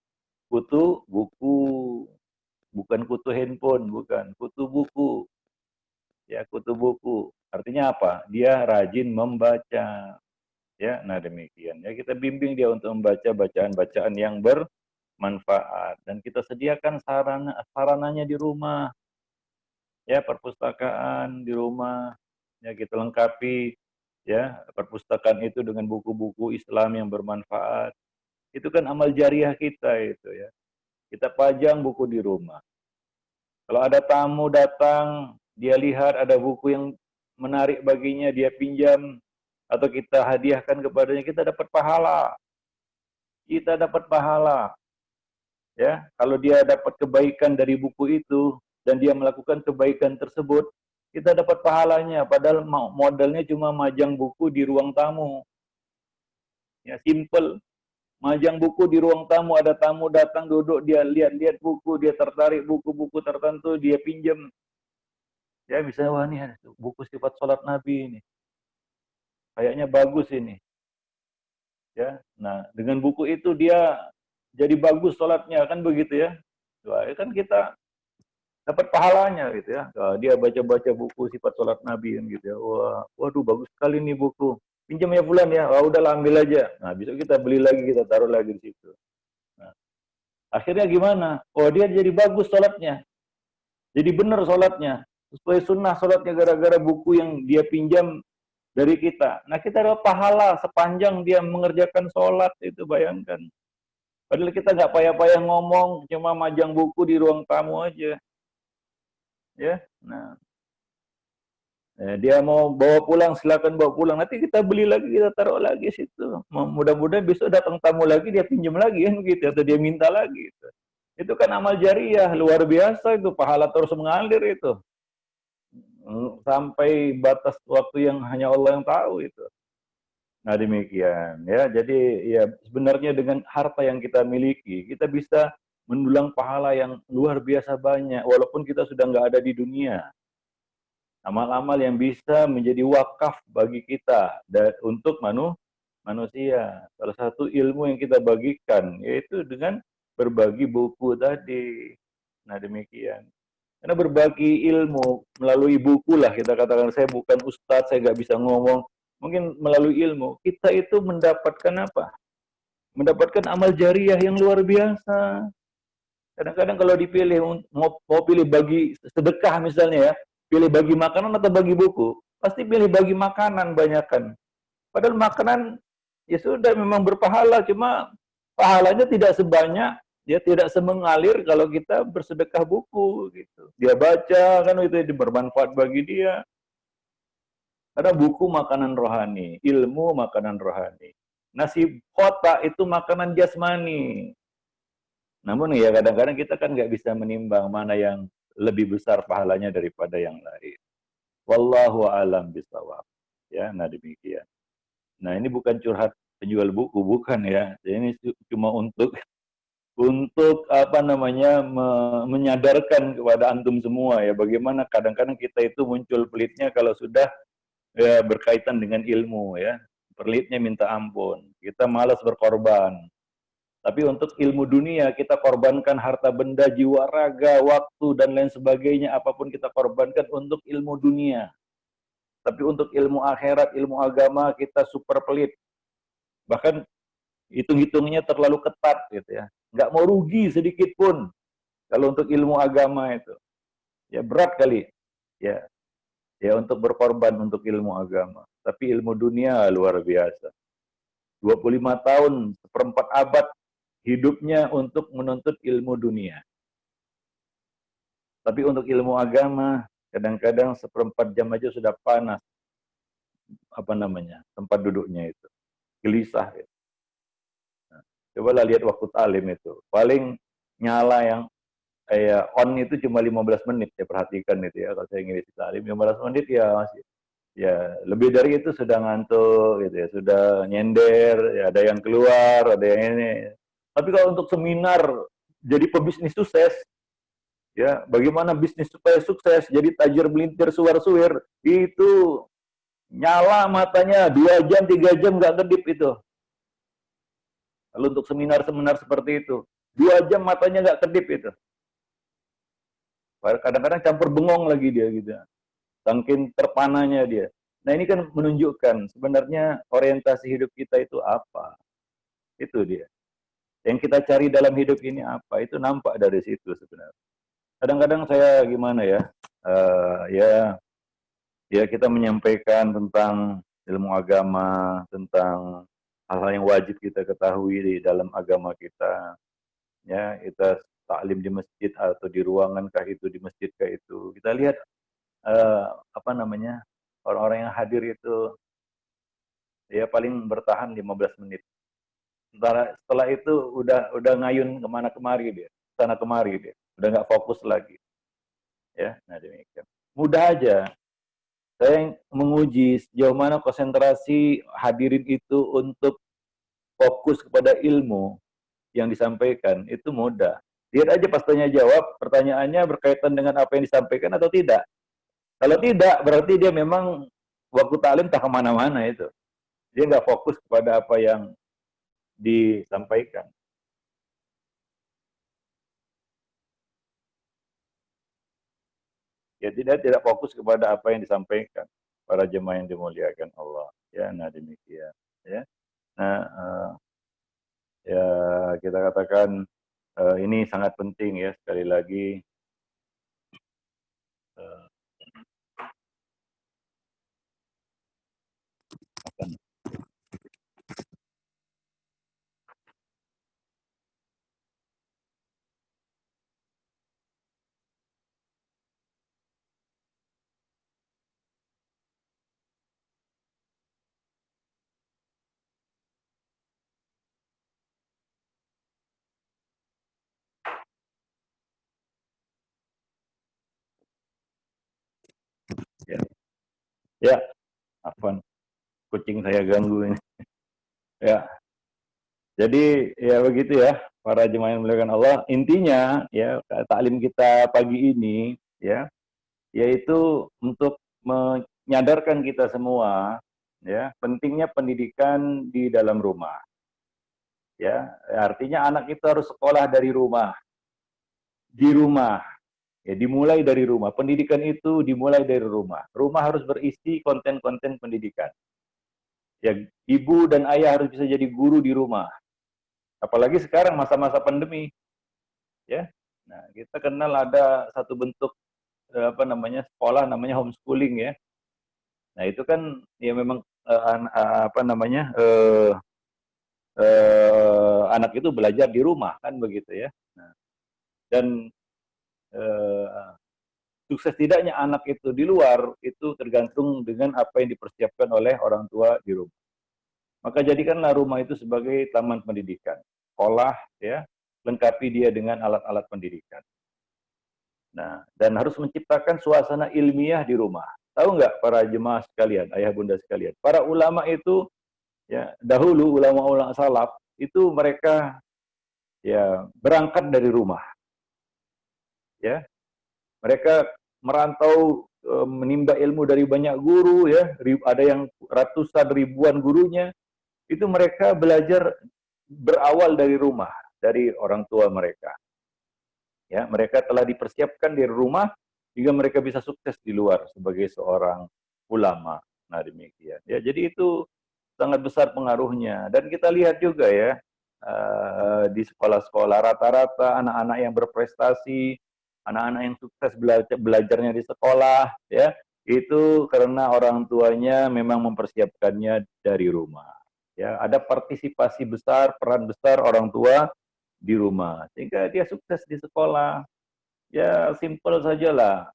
Kutu buku, bukan kutu handphone, bukan. Kutu buku. Ya, kutu buku. Artinya apa? Dia rajin membaca. Ya, nah demikian. Ya, kita bimbing dia untuk membaca bacaan-bacaan yang bermanfaat dan kita sediakan sarananya di rumah. Ya, perpustakaan di rumah. Ya, kita lengkapi ya perpustakaan itu dengan buku-buku Islam yang bermanfaat. Itu kan amal jariah kita itu ya. Kita pajang buku di rumah. Kalau ada tamu datang, dia lihat ada buku yang menarik baginya, dia pinjam atau kita hadiahkan kepadanya, kita dapat pahala. Kita dapat pahala. Ya, kalau dia dapat kebaikan dari buku itu dan dia melakukan kebaikan tersebut, kita dapat pahalanya. Padahal modalnya cuma majang buku di ruang tamu. Ya, simple. Majang buku di ruang tamu, ada tamu datang duduk, dia lihat-lihat buku, dia tertarik buku-buku tertentu, dia pinjam. Ya, misalnya wah ini buku sifat sholat Nabi ini. Kayaknya bagus ini. Ya, nah dengan buku itu dia jadi bagus sholatnya kan begitu ya. Wah, kan kita dapat pahalanya gitu ya. Nah, dia baca-baca buku sifat sholat Nabi kan gitu ya. Wah, waduh bagus sekali nih buku. Pinjam ya bulan ya. Wah, udah ambil aja. Nah, besok kita beli lagi, kita taruh lagi di situ. Nah, akhirnya gimana? Oh, dia jadi bagus sholatnya. Jadi benar sholatnya. Sesuai sunnah sholatnya gara-gara buku yang dia pinjam dari kita. Nah, kita dapat pahala sepanjang dia mengerjakan sholat itu, bayangkan. Padahal kita nggak payah-payah ngomong, cuma majang buku di ruang tamu aja. Ya, nah, dia mau bawa pulang, silakan bawa pulang. Nanti kita beli lagi, kita taruh lagi situ. Mudah-mudahan besok datang tamu lagi, dia pinjam lagi kan gitu, atau dia minta lagi. Gitu. Itu kan amal jariah, luar biasa itu, pahala terus mengalir itu. Sampai batas waktu yang hanya Allah yang tahu itu. Nah demikian ya, jadi ya sebenarnya dengan harta yang kita miliki, kita bisa mendulang pahala yang luar biasa banyak, walaupun kita sudah nggak ada di dunia. Amal-amal yang bisa menjadi wakaf bagi kita untuk manusia. Salah satu ilmu yang kita bagikan, yaitu dengan berbagi buku tadi. Nah demikian. Karena berbagi ilmu melalui buku lah, kita katakan saya bukan ustadz, saya nggak bisa ngomong, mungkin melalui ilmu, kita itu mendapatkan apa? Mendapatkan amal jariah yang luar biasa. Kadang-kadang kalau dipilih mau pilih bagi sedekah misalnya ya, pilih bagi makanan atau bagi buku, pasti pilih bagi makanan banyakan. Padahal makanan ya sudah memang berpahala, cuma pahalanya tidak sebanyak, dia tidak semengalir kalau kita bersedekah buku gitu. Dia baca kan itu bermanfaat bagi dia. Karena buku makanan rohani, ilmu makanan rohani. Nasi kotak itu makanan jasmani. Namun ya kadang-kadang kita kan nggak bisa menimbang mana yang lebih besar pahalanya daripada yang lain. Wallahu alam bisawab. Ya, nah demikian. Nah ini bukan curhat penjual buku, bukan ya. Ini cuma untuk apa namanya menyadarkan kepada antum semua ya bagaimana kadang-kadang kita itu muncul pelitnya kalau sudah ya, berkaitan dengan ilmu ya. Pelitnya minta ampun. Kita malas berkorban. Tapi untuk ilmu dunia kita korbankan harta benda, jiwa, raga, waktu dan lain sebagainya apapun kita korbankan untuk ilmu dunia. Tapi untuk ilmu akhirat, ilmu agama kita super pelit. Bahkan hitung-hitungnya terlalu ketat gitu ya. Nggak mau rugi sedikit pun kalau untuk ilmu agama itu. Ya berat kali ya. Ya untuk berkorban untuk ilmu agama. Tapi ilmu dunia luar biasa. 25 tahun, seperempat abad hidupnya untuk menuntut ilmu dunia. Tapi untuk ilmu agama, kadang-kadang seperempat jam aja sudah panas. Apa namanya, tempat duduknya itu. Gelisah. Ya. Nah, cobalah lihat waktu talim itu. Paling nyala yang kayak on itu cuma 15 menit ya, perhatikan itu ya. Kalau saya ngisi talim, 15 menit ya masih. Ya, lebih dari itu sudah ngantuk gitu ya, sudah nyender, ya ada yang keluar, ada yang ini. Tapi kalau untuk seminar jadi pebisnis sukses, ya bagaimana bisnis supaya sukses, jadi tajir melintir suar-suir, itu nyala matanya 2 jam, 3 jam nggak kedip itu. Kalau untuk seminar-seminar seperti itu, 2 jam matanya nggak kedip itu. Kadang-kadang campur bengong lagi dia gitu. Saking terpananya dia. Nah ini kan menunjukkan sebenarnya orientasi hidup kita itu apa. Itu dia. Yang kita cari dalam hidup ini apa, itu nampak dari situ sebenarnya. Kadang-kadang saya gimana ya, ya kita menyampaikan tentang ilmu agama, tentang hal-hal yang wajib kita ketahui di dalam agama kita. Ya, kita taklim di masjid atau di ruangan kah itu, di masjid kah itu. Kita lihat apa namanya, orang-orang yang hadir itu ya paling bertahan 15 menit. Setelah itu udah ngayun kemana kemari dia, sana kemari dia, udah nggak fokus lagi. Ya, nah demikian. Mudah aja. Saya menguji sejauh mana konsentrasi hadirin itu untuk fokus kepada ilmu yang disampaikan itu mudah. Lihat aja pas tanya jawab, pertanyaannya berkaitan dengan apa yang disampaikan atau tidak. Kalau tidak, berarti dia memang waktu talim tak kemana-mana itu. Dia nggak fokus kepada apa yang disampaikan. Ya tidak fokus kepada apa yang disampaikan para jemaah yang dimuliakan Allah. Ya, nah demikian. Ya, nah ya kita katakan ini sangat penting ya sekali lagi. Uh, ya, ya, afwan, kucing saya ganggu ini. Ya, jadi ya begitu ya para jemaah yang dimuliakan Allah. Intinya ya taklim kita pagi ini ya yaitu untuk menyadarkan kita semua ya pentingnya pendidikan di dalam rumah. Ya, artinya anak itu harus sekolah dari rumah, di rumah. Ya, dimulai dari rumah. Pendidikan itu dimulai dari rumah. Rumah harus berisi konten-konten pendidikan. Ya, ibu dan ayah harus bisa jadi guru di rumah. Apalagi sekarang masa-masa pandemi, ya. Nah, kita kenal ada satu bentuk sekolah namanya homeschooling ya. Nah, itu kan ya memang anak itu belajar di rumah kan begitu ya. Nah, dan eh, sukses tidaknya anak itu di luar itu tergantung dengan apa yang dipersiapkan oleh orang tua di rumah. Maka jadikanlah rumah itu sebagai taman pendidikan, sekolah ya, lengkapi dia dengan alat-alat pendidikan. Nah, dan harus menciptakan suasana ilmiah di rumah. Tahu nggak para jemaah sekalian, ayah bunda sekalian, para ulama itu ya dahulu ulama-ulama salaf itu mereka ya berangkat dari rumah, ya mereka merantau menimba ilmu dari banyak guru ya, ada yang ratusan ribuan gurunya, itu mereka belajar berawal dari rumah, dari orang tua mereka. Ya, mereka telah dipersiapkan di rumah hingga mereka bisa sukses di luar sebagai seorang ulama. Nah, demikian. Ya, jadi itu sangat besar pengaruhnya. Dan kita lihat juga ya, di sekolah-sekolah rata-rata anak-anak yang berprestasi, anak-anak yang sukses belajarnya di sekolah, ya, itu karena orang tuanya memang mempersiapkannya dari rumah. Ya, ada partisipasi besar, peran besar orang tua di rumah sehingga dia sukses di sekolah. Ya simpel sajalah.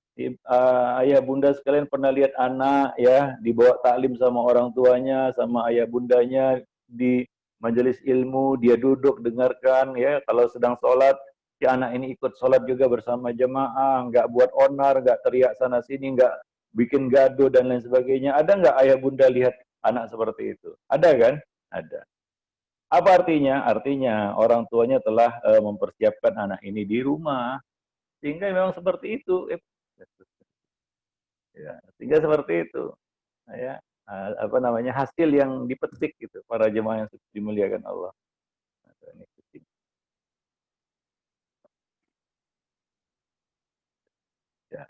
Ayah bunda sekalian pernah lihat anak ya dibawa taklim sama orang tuanya, sama ayah bundanya di majelis ilmu, dia duduk dengarkan ya, kalau sedang sholat si anak ini ikut sholat juga bersama jemaah, nggak buat onar, nggak teriak sana sini, nggak bikin gaduh dan lain sebagainya. Ada nggak ayah bunda lihat anak seperti itu? Ada kan? Ada. Apa artinya? Artinya orang tuanya telah mempersiapkan anak ini di rumah, sehingga memang seperti itu. Ya, sehingga seperti itu. Ya, hasil yang dipetik gitu para jemaah yang dimuliakan Allah. Ya,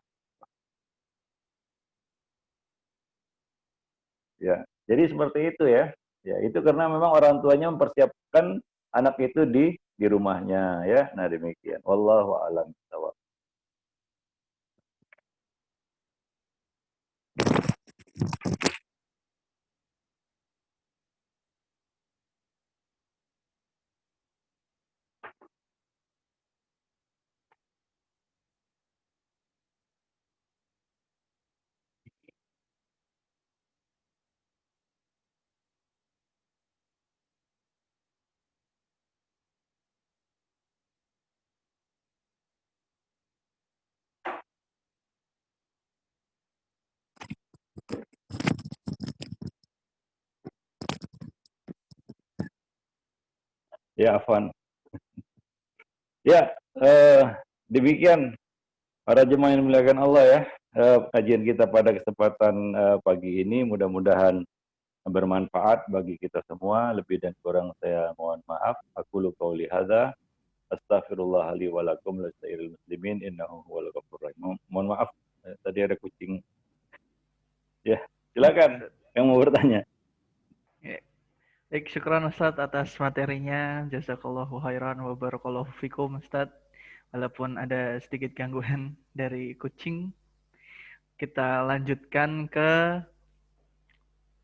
ya. Jadi seperti itu ya. Ya, itu karena memang orang tuanya mempersiapkan anak itu di rumahnya ya. Nah, demikian. Wallahu a'lam bishawab. Ya, Afwan. Ya, demikian para jemaah yang dimuliakan Allah ya. Kajian kita pada kesempatan pagi ini mudah-mudahan bermanfaat bagi kita semua. Lebih dan kurang saya mohon maaf. Aku qauli hadza astaghfirullah li wa lakum lisairil muslimin innahu huwal ghafurur rahim. Mohon maaf tadi ada kucing. Ya, silakan yang mau bertanya. Ya. Baik, syukran Ustadz atas materinya. Jazakallahu khairan wa barakallahu fikum Ustadz. Walaupun ada sedikit gangguan dari kucing, kita lanjutkan ke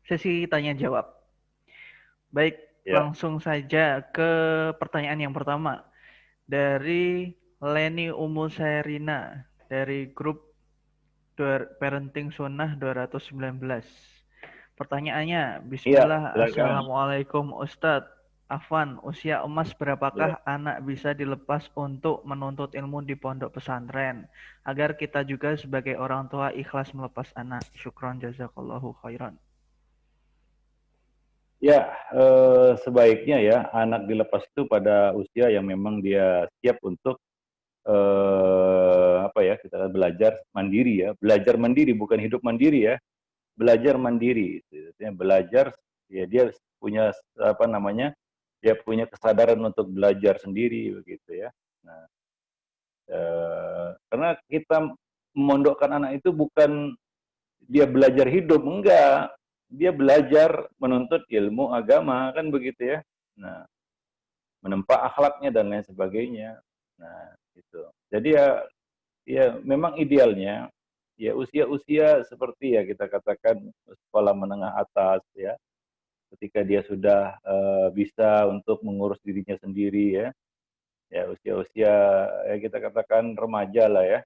sesi tanya jawab. Baik, Ya. langsung saja ke pertanyaan yang pertama dari Leni Umu Serina dari grup Parenting Sunnah 219. Pertanyaannya, Iya, Bismillah, silakan. Assalamualaikum Ustadz. Afwan, usia emas Ya. berapakah anak bisa dilepas untuk menuntut ilmu di pondok pesantren? Agar kita juga sebagai orang tua ikhlas melepas anak. Syukron jazakallahu khairan. Ya, sebaiknya ya anak dilepas itu pada usia yang memang dia siap untuk kita belajar mandiri ya, belajar mandiri bukan hidup mandiri ya, belajar mandiri, artinya belajar ya dia punya dia punya kesadaran untuk belajar sendiri begitu ya. Nah, karena kita memondokkan anak itu bukan dia belajar hidup, enggak, dia belajar menuntut ilmu agama, kan begitu ya. Nah, menempa akhlaknya dan lain sebagainya. Nah, itu. Jadi ya memang idealnya ya usia-usia seperti ya kita katakan sekolah menengah atas ya, ketika dia sudah bisa untuk mengurus dirinya sendiri ya. Ya usia-usia ya kita katakan remaja lah ya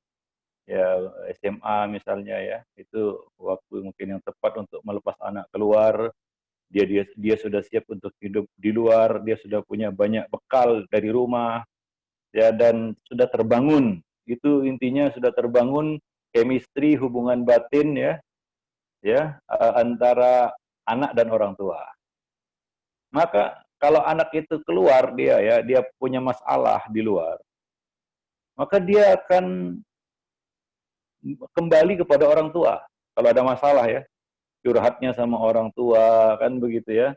SMA misalnya ya, itu waktu mungkin yang tepat untuk melepas anak keluar. Dia sudah siap untuk hidup di luar, dia sudah punya banyak bekal dari rumah ya, dan sudah terbangun, itu intinya sudah terbangun chemistry hubungan batin antara anak dan orang tua. Maka kalau anak itu keluar dia punya masalah di luar, maka dia akan kembali kepada orang tua. Kalau ada masalah ya, curhatnya sama orang tua, kan begitu ya.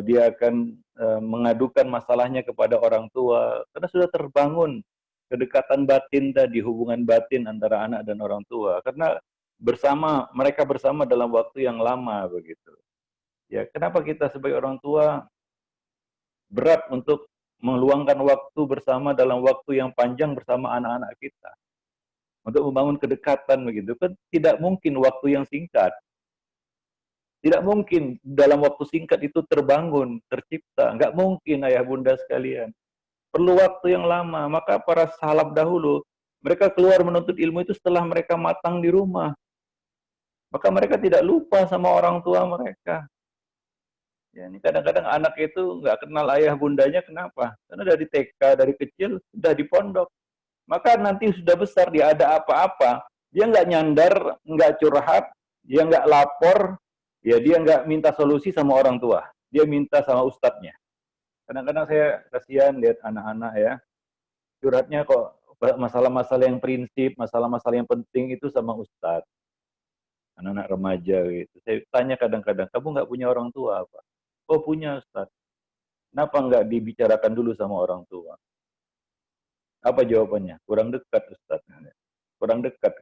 Dia akan mengadukan masalahnya kepada orang tua karena sudah terbangun kedekatan batin tadi, hubungan batin antara anak dan orang tua, karena mereka bersama dalam waktu yang lama begitu. Ya, kenapa kita sebagai orang tua berat untuk meluangkan waktu bersama dalam waktu yang panjang bersama anak-anak kita untuk membangun kedekatan begitu kan, tidak mungkin waktu yang singkat. Tidak mungkin dalam waktu singkat itu terbangun, tercipta. Nggak mungkin ayah bunda sekalian. Perlu waktu yang lama. Maka para salaf dahulu, mereka keluar menuntut ilmu itu setelah mereka matang di rumah. Maka mereka tidak lupa sama orang tua mereka. Ya, ini kadang-kadang anak itu nggak kenal ayah bundanya, kenapa? Karena dari TK, dari kecil, sudah di pondok. Maka nanti sudah besar, dia ada apa-apa, dia nggak nyandar, nggak curhat, dia nggak lapor, ya dia nggak minta solusi sama orang tua, dia minta sama ustadznya. Kadang-kadang saya kasihan lihat anak-anak ya, curhatnya kok masalah-masalah yang prinsip, masalah-masalah yang penting itu sama ustadz. Anak-anak remaja gitu. Saya tanya kadang-kadang, kamu nggak punya orang tua apa? Oh punya ustadz. Kenapa nggak dibicarakan dulu sama orang tua? Apa jawabannya? Kurang dekat ustadz. Kurang dekat.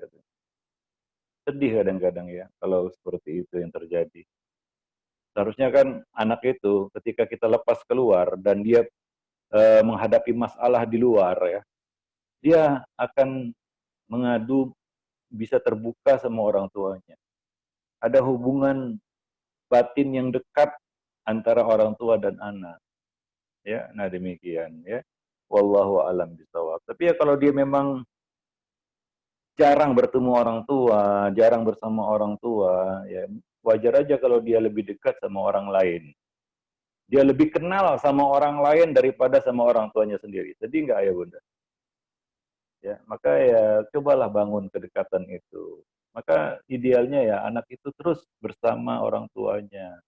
Sedih kadang-kadang ya kalau seperti itu yang terjadi. Seharusnya kan anak itu ketika kita lepas keluar dan dia menghadapi masalah di luar ya, dia akan mengadu, bisa terbuka sama orang tuanya. Ada hubungan batin yang dekat antara orang tua dan anak. Ya, nah demikian ya. Wallahu alam bisawab. Tapi ya kalau dia memang jarang bertemu orang tua, jarang bersama orang tua, ya wajar aja kalau dia lebih dekat sama orang lain. Dia lebih kenal sama orang lain daripada sama orang tuanya sendiri. Sedih nggak ya bunda? Ya, maka ya cobalah bangun kedekatan itu. Maka idealnya ya anak itu terus bersama orang tuanya.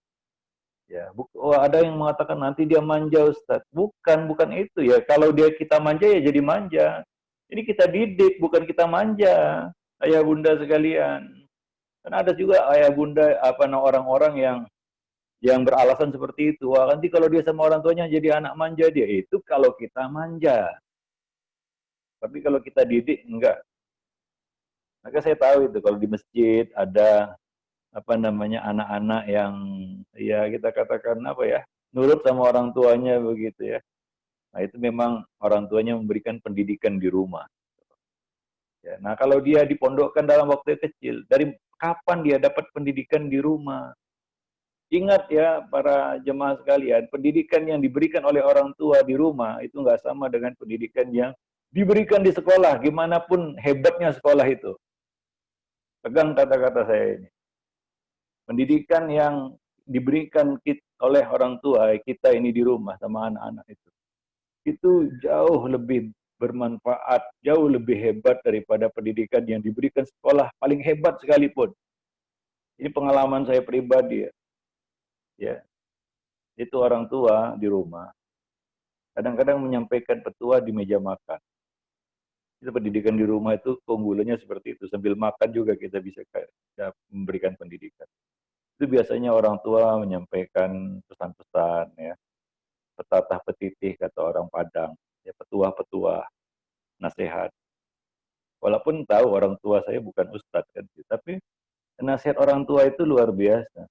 Ya, ada yang mengatakan nanti dia manja Ustaz. Bukan itu ya. Kalau dia kita manja ya jadi manja. Ini kita didik, bukan kita manja. Ayah bunda sekalian. Karena ada juga ayah bunda orang-orang yang beralasan seperti itu. Wah, nanti kalau dia sama orang tuanya jadi anak manja dia. Itu kalau kita manja. Tapi kalau kita didik enggak. Maka saya tahu itu kalau di masjid ada anak-anak yang ya kita katakan nurut sama orang tuanya begitu ya. Nah, itu memang orang tuanya memberikan pendidikan di rumah. Ya, nah, kalau dia dipondokkan dalam waktu kecil, dari kapan dia dapat pendidikan di rumah? Ingat ya para jemaah sekalian, pendidikan yang diberikan oleh orang tua di rumah itu nggak sama dengan pendidikan yang diberikan di sekolah, gimana pun hebatnya sekolah itu. Pegang kata-kata saya ini. Pendidikan yang diberikan oleh orang tua kita ini di rumah sama anak-anak itu jauh lebih bermanfaat, jauh lebih hebat daripada pendidikan yang diberikan sekolah paling hebat sekalipun. Ini pengalaman saya pribadi ya. Itu orang tua di rumah kadang-kadang menyampaikan petua di meja makan. Itu pendidikan di rumah itu keunggulannya seperti itu. Sambil makan juga kita bisa memberikan pendidikan. Itu biasanya orang tua menyampaikan pesan-pesan ya, petatah petitih kata orang Padang, ya petuah-petuah, nasihat. Walaupun tahu orang tua saya bukan ustadz kan, tapi Nasihat orang tua itu luar biasa,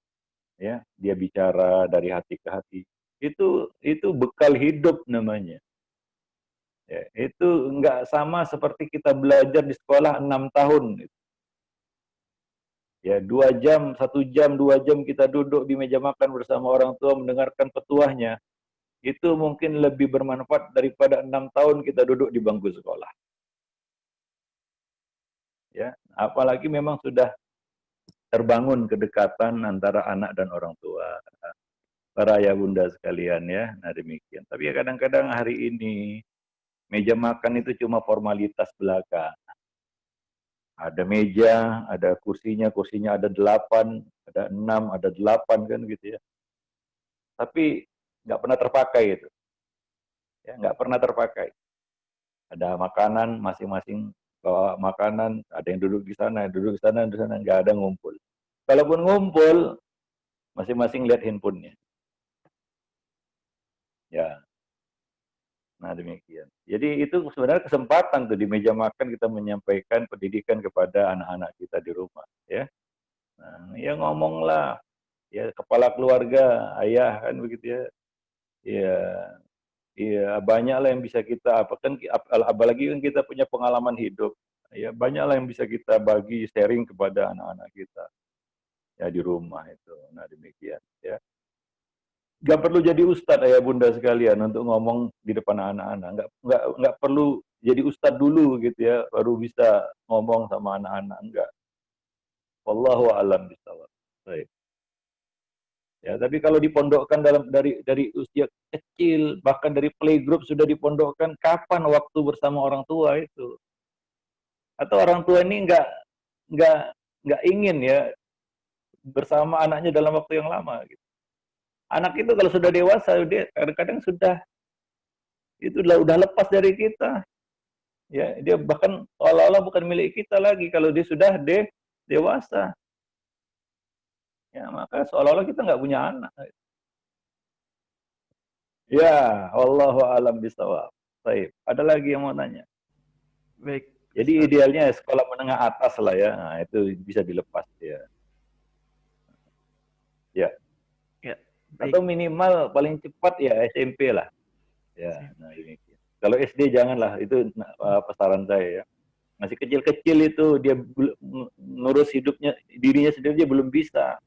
ya. Dia bicara dari hati ke hati. Itu bekal hidup namanya. Ya, itu nggak sama seperti kita belajar di sekolah 6 tahun. Ya, 2 jam, 1 jam, 2 jam kita duduk di meja makan bersama orang tua mendengarkan petuahnya. Itu mungkin lebih bermanfaat daripada 6 tahun kita duduk di bangku sekolah. Ya, apalagi memang sudah terbangun kedekatan antara anak dan orang tua. Para ayah bunda sekalian ya, nah demikian. Tapi ya kadang-kadang hari ini meja makan itu cuma formalitas belaka. Ada meja, ada kursinya ada 8, ada 6, ada 8 kan gitu ya. Tapi nggak pernah terpakai itu, ya nggak pernah terpakai. Ada makanan masing-masing bawa makanan, ada yang duduk di sana, duduk di sana nggak ada ngumpul. Kalaupun ngumpul, masing-masing lihat handphonenya. Ya, nah demikian. Jadi itu sebenarnya kesempatan tuh di meja makan kita menyampaikan pendidikan kepada anak-anak kita di rumah, ya. Nah, ya ngomonglah, ya kepala keluarga, ayah kan begitu ya. Ya, iya banyaklah yang bisa kita apa kan apalagi kan kita punya pengalaman hidup. Ya banyaklah yang bisa kita bagi sharing kepada anak-anak kita ya di rumah itu. Nah demikian ya. Gak perlu jadi ustadz ayah bunda sekalian untuk ngomong di depan anak-anak. Nggak perlu jadi ustadz dulu gitu ya baru bisa ngomong sama anak-anak. Enggak. Wallahu a'lam bishawab. Baik. Ya, tapi kalau dipondokkan dari usia kecil, bahkan dari playgroup sudah dipondokkan, kapan waktu bersama orang tua itu? Atau orang tua ini nggak nggak ingin ya bersama anaknya dalam waktu yang lama. Gitu. Anak itu kalau sudah dewasa, dia kadang-kadang sudah itu udah lepas dari kita. Ya, dia bahkan seolah-olah bukan milik kita lagi kalau dia sudah dewasa. Ya, maka seolah-olah kita nggak punya anak. Ya, wallahu alam bisawab. Baik, ada lagi yang mau nanya? Baik, Jadi Ustadz. idealnya sekolah menengah atas lah ya, nah, itu bisa dilepas ya. Ya, Ya, atau baik. minimal paling cepat ya SMP lah. Ya, Sip. nah ini. Kalau SD janganlah, itu saran saya ya. Masih kecil-kecil itu dia ngurus hidupnya dirinya sendiri dia belum bisa.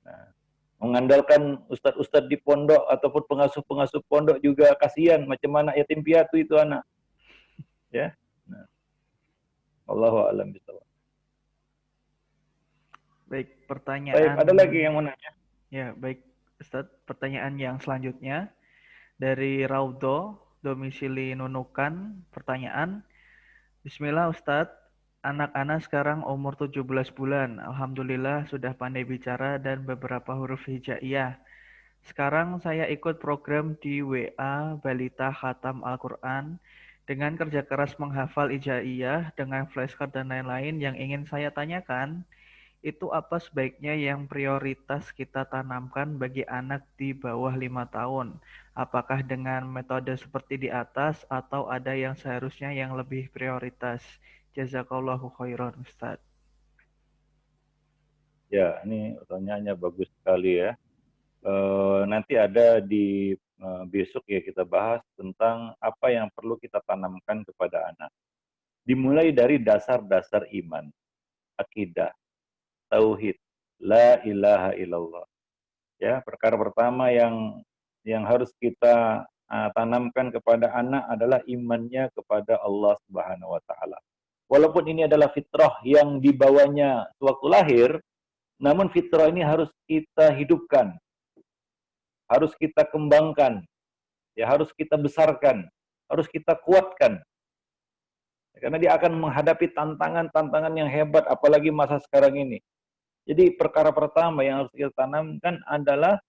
Nah, mengandalkan ustadz-ustadz di pondok ataupun pengasuh-pengasuh pondok juga kasihan macam mana yatim piatu itu anak. Ya. Nah, Allahu a'lam bishawab. Baik, Baik, pertanyaan. ada lagi yang mau nanya? Ya, baik, Ustadz. Pertanyaan yang selanjutnya dari Raudo, domisili Nunukan. Pertanyaan, Bismillah Ustadz, anak-anak sekarang umur 17 bulan. Alhamdulillah sudah pandai bicara dan beberapa huruf hijaiyah. Sekarang saya ikut program di WA Balita Khatam Al-Quran dengan kerja keras menghafal hijaiyah dengan flashcard dan lain-lain. Yang ingin saya tanyakan, itu apa sebaiknya yang prioritas kita tanamkan bagi anak di bawah 5 tahun? Apakah dengan metode seperti di atas atau ada yang seharusnya yang lebih prioritas? Jazakallahu khairan, Ustaz. Ya, ini pertanyaannya bagus sekali ya. Nanti ada di besok ya kita bahas tentang apa yang perlu kita tanamkan kepada anak. Dimulai dari dasar-dasar iman, akidah, tauhid, la ilaha illallah. Ya, perkara pertama yang harus kita tanamkan kepada anak adalah imannya kepada Allah Subhanahu wa taala. Walaupun ini adalah fitrah yang dibawanya sewaktu lahir, namun fitrah ini harus kita hidupkan, harus kita kembangkan, ya harus kita besarkan, harus kita kuatkan. Karena dia akan menghadapi tantangan-tantangan yang hebat apalagi masa sekarang ini. Jadi perkara pertama yang harus kita tanamkan adalah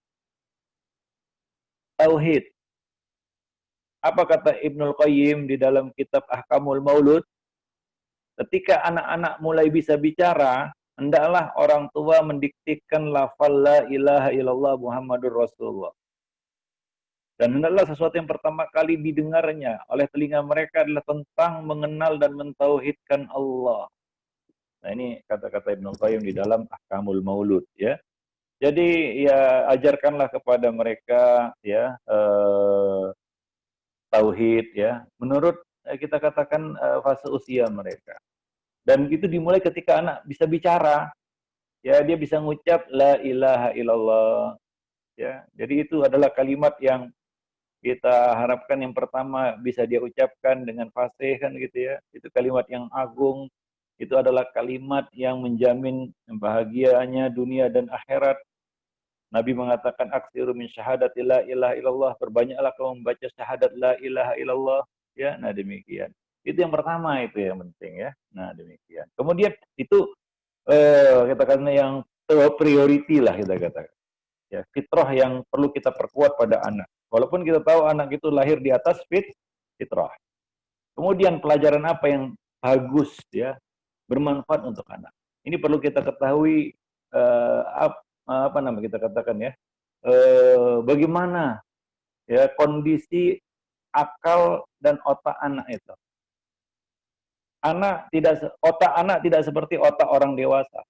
tauhid. Apa kata Ibnul Qayyim di dalam kitab Ahkamul Maulud? Ketika anak-anak mulai bisa bicara, hendaklah orang tua mendiktikan lafal la ilaha illallah Muhammadur Rasulullah. Dan hendaklah sesuatu yang pertama kali didengarnya oleh telinga mereka adalah tentang mengenal dan mentauhidkan Allah. Nah, ini kata-kata Ibnu Qayyim di dalam Ahkamul Maulud ya. Jadi ya ajarkanlah kepada mereka ya tauhid ya menurut kita katakan fase usia mereka. Dan itu dimulai ketika anak bisa bicara, ya dia bisa ngucap la ilaha illallah ya. Jadi itu adalah kalimat yang kita harapkan yang pertama bisa dia ucapkan dengan fasih kan gitu ya. Itu kalimat yang agung, itu adalah kalimat yang menjamin bahagianya dunia dan akhirat. Nabi mengatakan aksiru min syahadati la ilaha illallah, perbanyaklah kamu membaca syahadat la ilaha illallah ya. Nah demikian. Itu yang pertama, itu yang penting ya. Nah demikian. Kemudian itu kita katakan yang priority lah kita katakan. Ya, fitrah yang perlu kita perkuat pada anak. Walaupun kita tahu anak itu lahir di atas fitrah. Kemudian pelajaran apa yang bagus ya, bermanfaat untuk anak. Ini perlu kita ketahui apa nama kita katakan ya, bagaimana ya kondisi akal dan otak anak itu. Otak anak tidak seperti otak orang dewasa.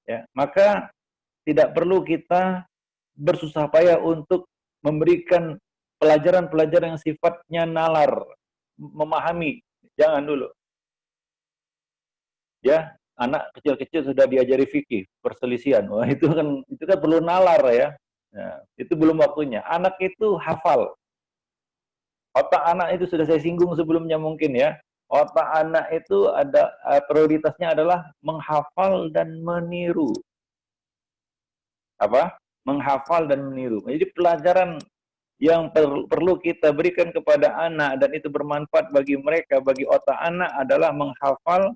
Ya, maka tidak perlu kita bersusah payah untuk memberikan pelajaran-pelajaran yang sifatnya nalar, memahami. Jangan dulu. Ya, anak kecil-kecil sudah diajari fikih, perselisihan. Wah, itu kan perlu nalar ya. Nah, itu belum waktunya. Anak itu hafal. Otak anak itu sudah saya singgung sebelumnya mungkin ya. Otak anak itu ada prioritasnya adalah menghafal dan meniru. Apa? Menghafal dan meniru. Jadi pelajaran yang perlu kita berikan kepada anak dan itu bermanfaat bagi mereka, bagi otak anak adalah menghafal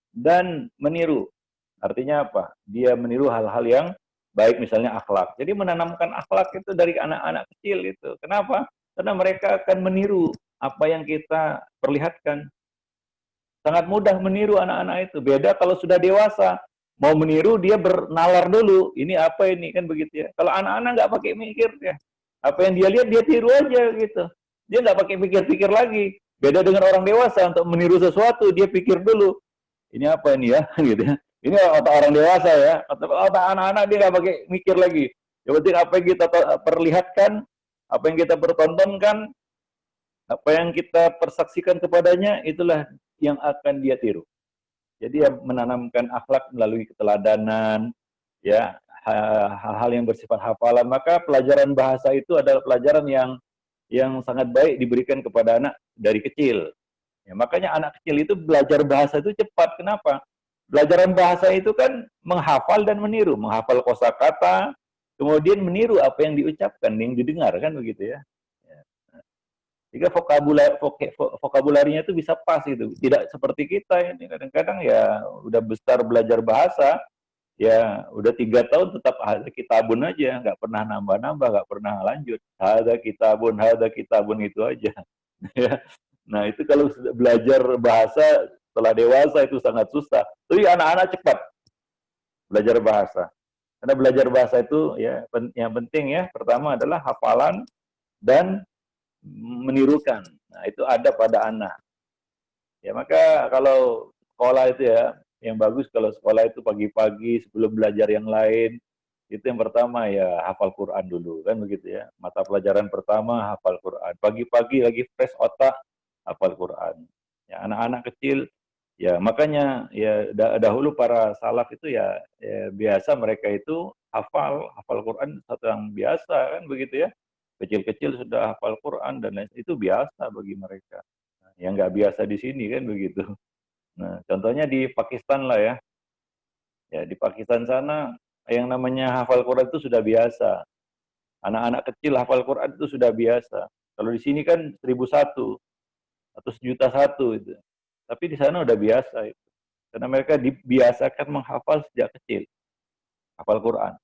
dan meniru. Artinya apa? Dia meniru hal-hal yang baik, misalnya akhlak. Jadi menanamkan akhlak itu dari anak-anak kecil itu. Kenapa? Karena mereka akan meniru apa yang kita perlihatkan. Sangat mudah meniru anak-anak itu. Beda kalau sudah dewasa. Mau meniru, dia bernalar dulu. Ini apa ini, kan begitu ya. Kalau anak-anak nggak pakai mikir ya. Apa yang dia lihat, dia tiru aja gitu. Dia nggak pakai pikir-pikir lagi. Beda dengan orang dewasa, untuk meniru sesuatu, dia pikir dulu. Ini apa ini ya, gitu ya. Ini otak orang dewasa ya. Otak anak-anak dia nggak pakai mikir lagi. Yang penting apa yang kita perlihatkan, apa yang kita pertontonkan, apa yang kita persaksikan kepadanya, itulah yang akan dia tiru. Jadi ya menanamkan akhlak melalui keteladanan, ya hal-hal yang bersifat hafalan. Maka pelajaran bahasa itu adalah pelajaran yang sangat baik diberikan kepada anak dari kecil. Ya, makanya anak kecil itu belajar bahasa itu cepat. Kenapa? Belajaran bahasa itu kan menghafal dan meniru, menghafal kosakata, kemudian meniru apa yang diucapkan, yang didengar kan begitu ya. Jika vokabularinya itu bisa pas itu. Tidak seperti kita ini kadang-kadang ya udah besar belajar bahasa, ya udah 3 tahun tetap ada kitabun aja, nggak pernah nambah-nambah, nggak pernah lanjut. Ada kitabun itu aja. Nah itu kalau sudah belajar bahasa setelah dewasa itu sangat susah. Tapi anak-anak cepat belajar bahasa. Karena belajar bahasa itu ya yang penting ya pertama adalah hafalan dan menirukan. Nah, itu ada pada anak. Ya, maka kalau sekolah itu ya, yang bagus kalau sekolah itu pagi-pagi sebelum belajar yang lain, itu yang pertama ya hafal Quran dulu, kan begitu ya. Mata pelajaran pertama hafal Quran. Pagi-pagi lagi fresh otak, hafal Quran. Ya, anak-anak kecil, ya makanya ya dahulu para salaf itu ya biasa mereka itu hafal Quran satu yang biasa, kan begitu ya. Kecil-kecil sudah hafal Quran dan lain itu biasa bagi mereka. Nah, yang nggak biasa di sini kan begitu. Nah, contohnya di Pakistan lah ya. Ya di Pakistan sana yang namanya hafal Quran itu sudah biasa. Anak-anak kecil hafal Quran itu sudah biasa. Kalau di sini kan 1.001 atau 1.001 itu. Tapi di sana udah biasa itu. Karena mereka dibiasakan menghafal sejak kecil. Hafal Quran.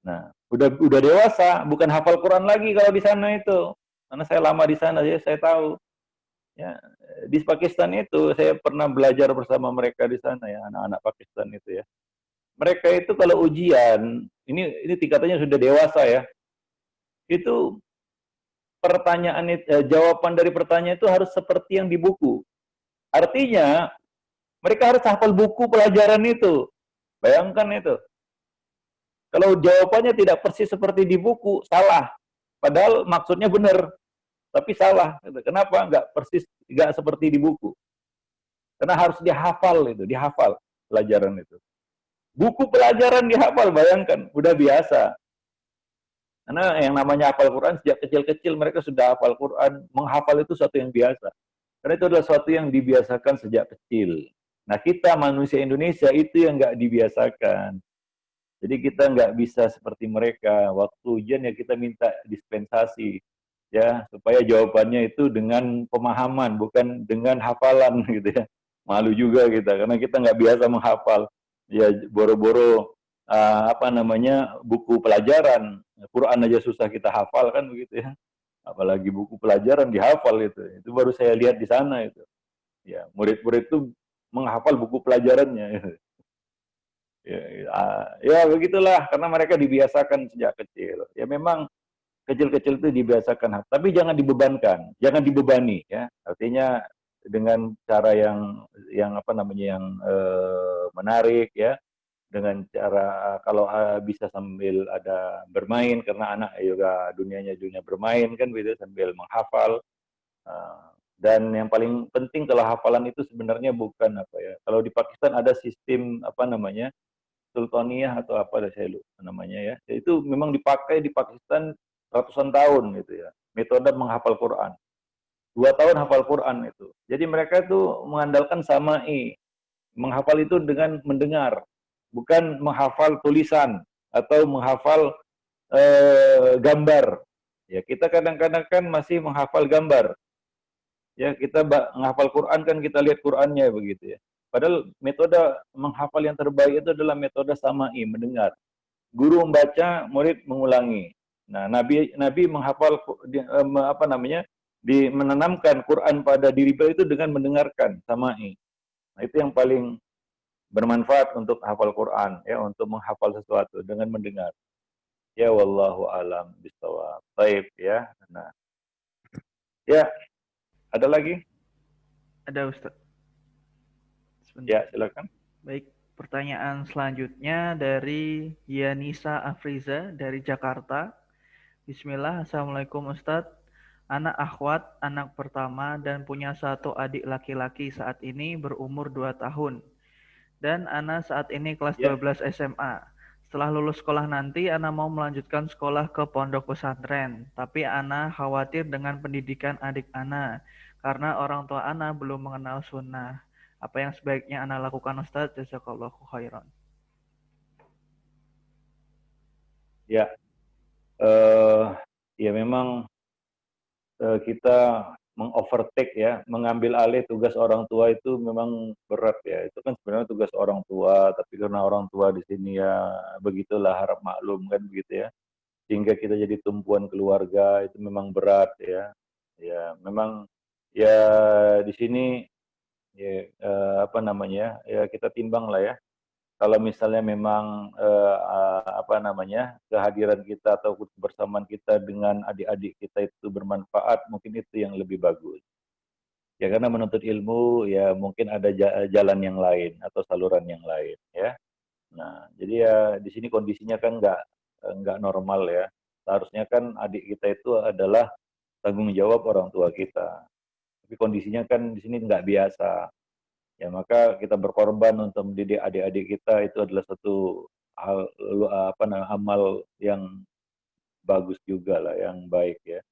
Nah, udah dewasa, bukan hafal Quran lagi kalau di sana itu. Karena saya lama di sana, ya saya tahu. Ya, di Pakistan itu saya pernah belajar bersama mereka di sana ya, anak-anak Pakistan itu ya. Mereka itu kalau ujian, ini tingkatannya sudah dewasa ya. Itu jawaban dari pertanyaan itu harus seperti yang di buku. Artinya Mereka harus hafal buku pelajaran itu. Bayangkan itu. Kalau jawabannya tidak persis seperti di buku, salah. Padahal maksudnya benar, tapi salah. Kenapa nggak persis, nggak seperti di buku? Karena harus dihafal itu, dihafal pelajaran itu. Buku pelajaran dihafal, bayangkan, udah biasa. Karena yang namanya hafal Quran sejak kecil-kecil mereka sudah hafal Quran, menghafal itu suatu yang biasa. Karena itu adalah suatu yang dibiasakan sejak kecil. Nah kita manusia Indonesia itu yang nggak dibiasakan. Jadi kita nggak bisa seperti mereka. Waktu ujian ya kita minta dispensasi ya supaya jawabannya itu dengan pemahaman bukan dengan hafalan gitu ya. Malu juga kita karena kita nggak biasa menghafal. Ya boro-boro apa namanya buku pelajaran, Quran aja susah kita hafal kan begitu ya. Apalagi buku pelajaran dihafal itu. Itu baru saya lihat di sana itu. Ya, murid-murid itu menghafal buku pelajarannya. Ya, ya begitulah karena mereka dibiasakan sejak kecil. Ya memang kecil-kecil itu dibiasakan, tapi jangan dibebankan, jangan dibebani ya. Artinya dengan cara yang apa namanya yang menarik ya, dengan cara kalau bisa sambil ada bermain karena anak juga dunianya dunia bermain kan gitu sambil menghafal. Dan yang paling penting kalau hafalan itu sebenarnya bukan apa ya. Kalau di Pakistan ada sistem apa namanya Sultaniyah atau apa saya lupa namanya ya. Itu memang dipakai di Pakistan ratusan tahun gitu ya. Metode menghafal Quran. 2 tahun hafal Quran itu. Jadi mereka itu mengandalkan sama'i. Menghafal itu dengan mendengar. Bukan menghafal tulisan atau menghafal gambar. Ya, kita kadang-kadang kan masih menghafal gambar. Ya, kita menghafal Quran kan kita lihat Qurannya begitu ya. Padahal metode menghafal yang terbaik itu adalah metode sama'i, mendengar. Guru membaca, murid mengulangi. Nah, Nabi menghafal apa namanya? Menanamkan Quran pada diri beliau itu dengan mendengarkan sama'i. Nah, itu yang paling bermanfaat untuk hafal Quran ya, untuk menghafal sesuatu dengan mendengar. Ya wallahu alam bisawab. Baik ya. Nah, ya, ada lagi? Ada Ustaz. Ya, Sebentar. silakan. Baik, pertanyaan selanjutnya dari Yanisa Afriza dari Jakarta. Bismillah, Assalamualaikum Ustadz. Anak akhwat, anak pertama dan punya satu adik laki-laki saat ini berumur 2 tahun. Dan Ana saat ini kelas Ya. 12 SMA. Setelah lulus sekolah nanti, Ana mau melanjutkan sekolah ke pondok pesantren. Tapi Ana khawatir dengan pendidikan adik Ana, karena orang tua Ana belum mengenal sunnah. Apa yang sebaiknya Ana lakukan Ustadz? Jazakallahu khairan. Ya, eh ya memang kita mengovertake ya, mengambil alih tugas orang tua itu memang berat ya. Itu kan sebenarnya tugas orang tua, tapi karena orang tua di sini ya begitulah harap maklum kan begitu ya. Sehingga kita jadi tumpuan keluarga itu memang berat ya. Ya, memang ya di sini ya apa namanya? Ya kita timbang lah ya kalau misalnya memang apa namanya kehadiran kita atau kebersamaan kita dengan adik-adik kita itu bermanfaat, mungkin itu yang lebih bagus. Ya karena menuntut ilmu ya mungkin ada jalan yang lain atau saluran yang lain ya. Nah jadi ya di sini kondisinya kan nggak normal ya. Seharusnya kan adik kita itu adalah tanggung jawab orang tua kita. Tapi kondisinya kan di sini nggak biasa. Ya maka kita berkorban untuk mendidik adik-adik kita itu adalah satu hal apa namanya amal yang bagus juga lah, yang baik ya.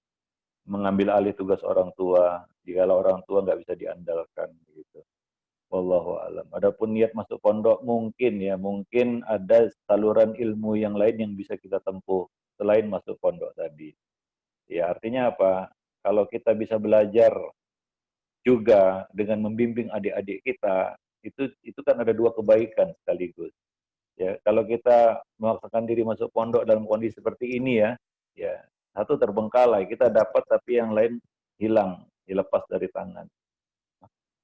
Mengambil alih tugas orang tua, jika orang tua nggak bisa diandalkan gitu. Wallahu alam. Adapun niat masuk pondok mungkin ya, mungkin ada saluran ilmu yang lain yang bisa kita tempuh selain masuk pondok tadi. Ya artinya apa? Kalau kita bisa belajar juga dengan membimbing adik-adik kita, itu kan ada dua kebaikan sekaligus. Ya, kalau kita memaksakan diri masuk pondok dalam kondisi seperti ini ya, ya satu terbengkalai kita dapat tapi yang lain hilang, dilepas dari tangan.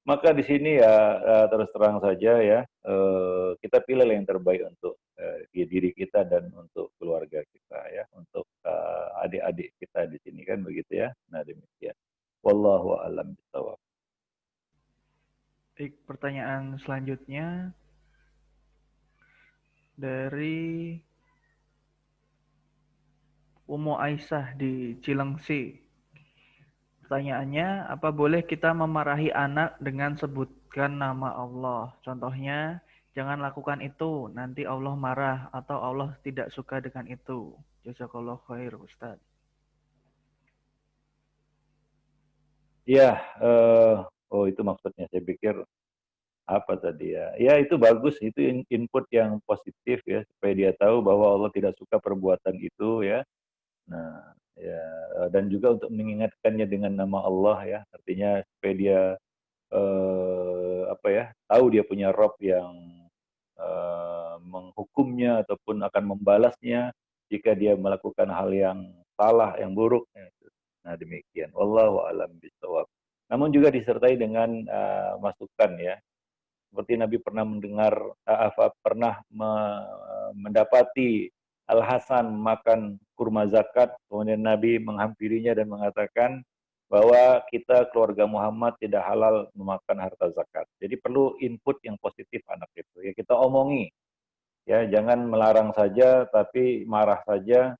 Maka di sini ya terus terang saja ya kita pilih yang terbaik untuk diri kita dan untuk keluarga kita ya, untuk adik-adik kita di sini kan begitu ya. Nah demikian. Wallahu a'lam bishawab. Baik, pertanyaan selanjutnya dari Umu Aisyah di Cilengsi. Pertanyaannya, apa boleh kita memarahi anak dengan sebutkan nama Allah? Contohnya, jangan lakukan itu, nanti Allah marah atau Allah tidak suka dengan itu. Jazakallah khair, Ustaz. Iya, oh itu maksudnya. Saya pikir apa tadi ya? Ya itu bagus, itu input yang positif ya, supaya dia tahu bahwa Allah tidak suka perbuatan itu ya. Nah, ya dan juga untuk mengingatkannya dengan nama Allah ya, artinya supaya dia apa ya, tahu dia punya Rob yang menghukumnya ataupun akan membalasnya jika dia melakukan hal yang salah, yang buruk. Nah demikian. Wallahu a'lam bishawab. Namun juga disertai dengan masukan ya. Seperti Nabi pernah mendengar, pernah mendapati Al Hasan makan kurma zakat, kemudian Nabi menghampirinya dan mengatakan bahwa kita keluarga Muhammad tidak halal memakan harta zakat. Jadi perlu input yang positif anak itu. Ya kita omongi, ya jangan melarang saja, tapi marah saja,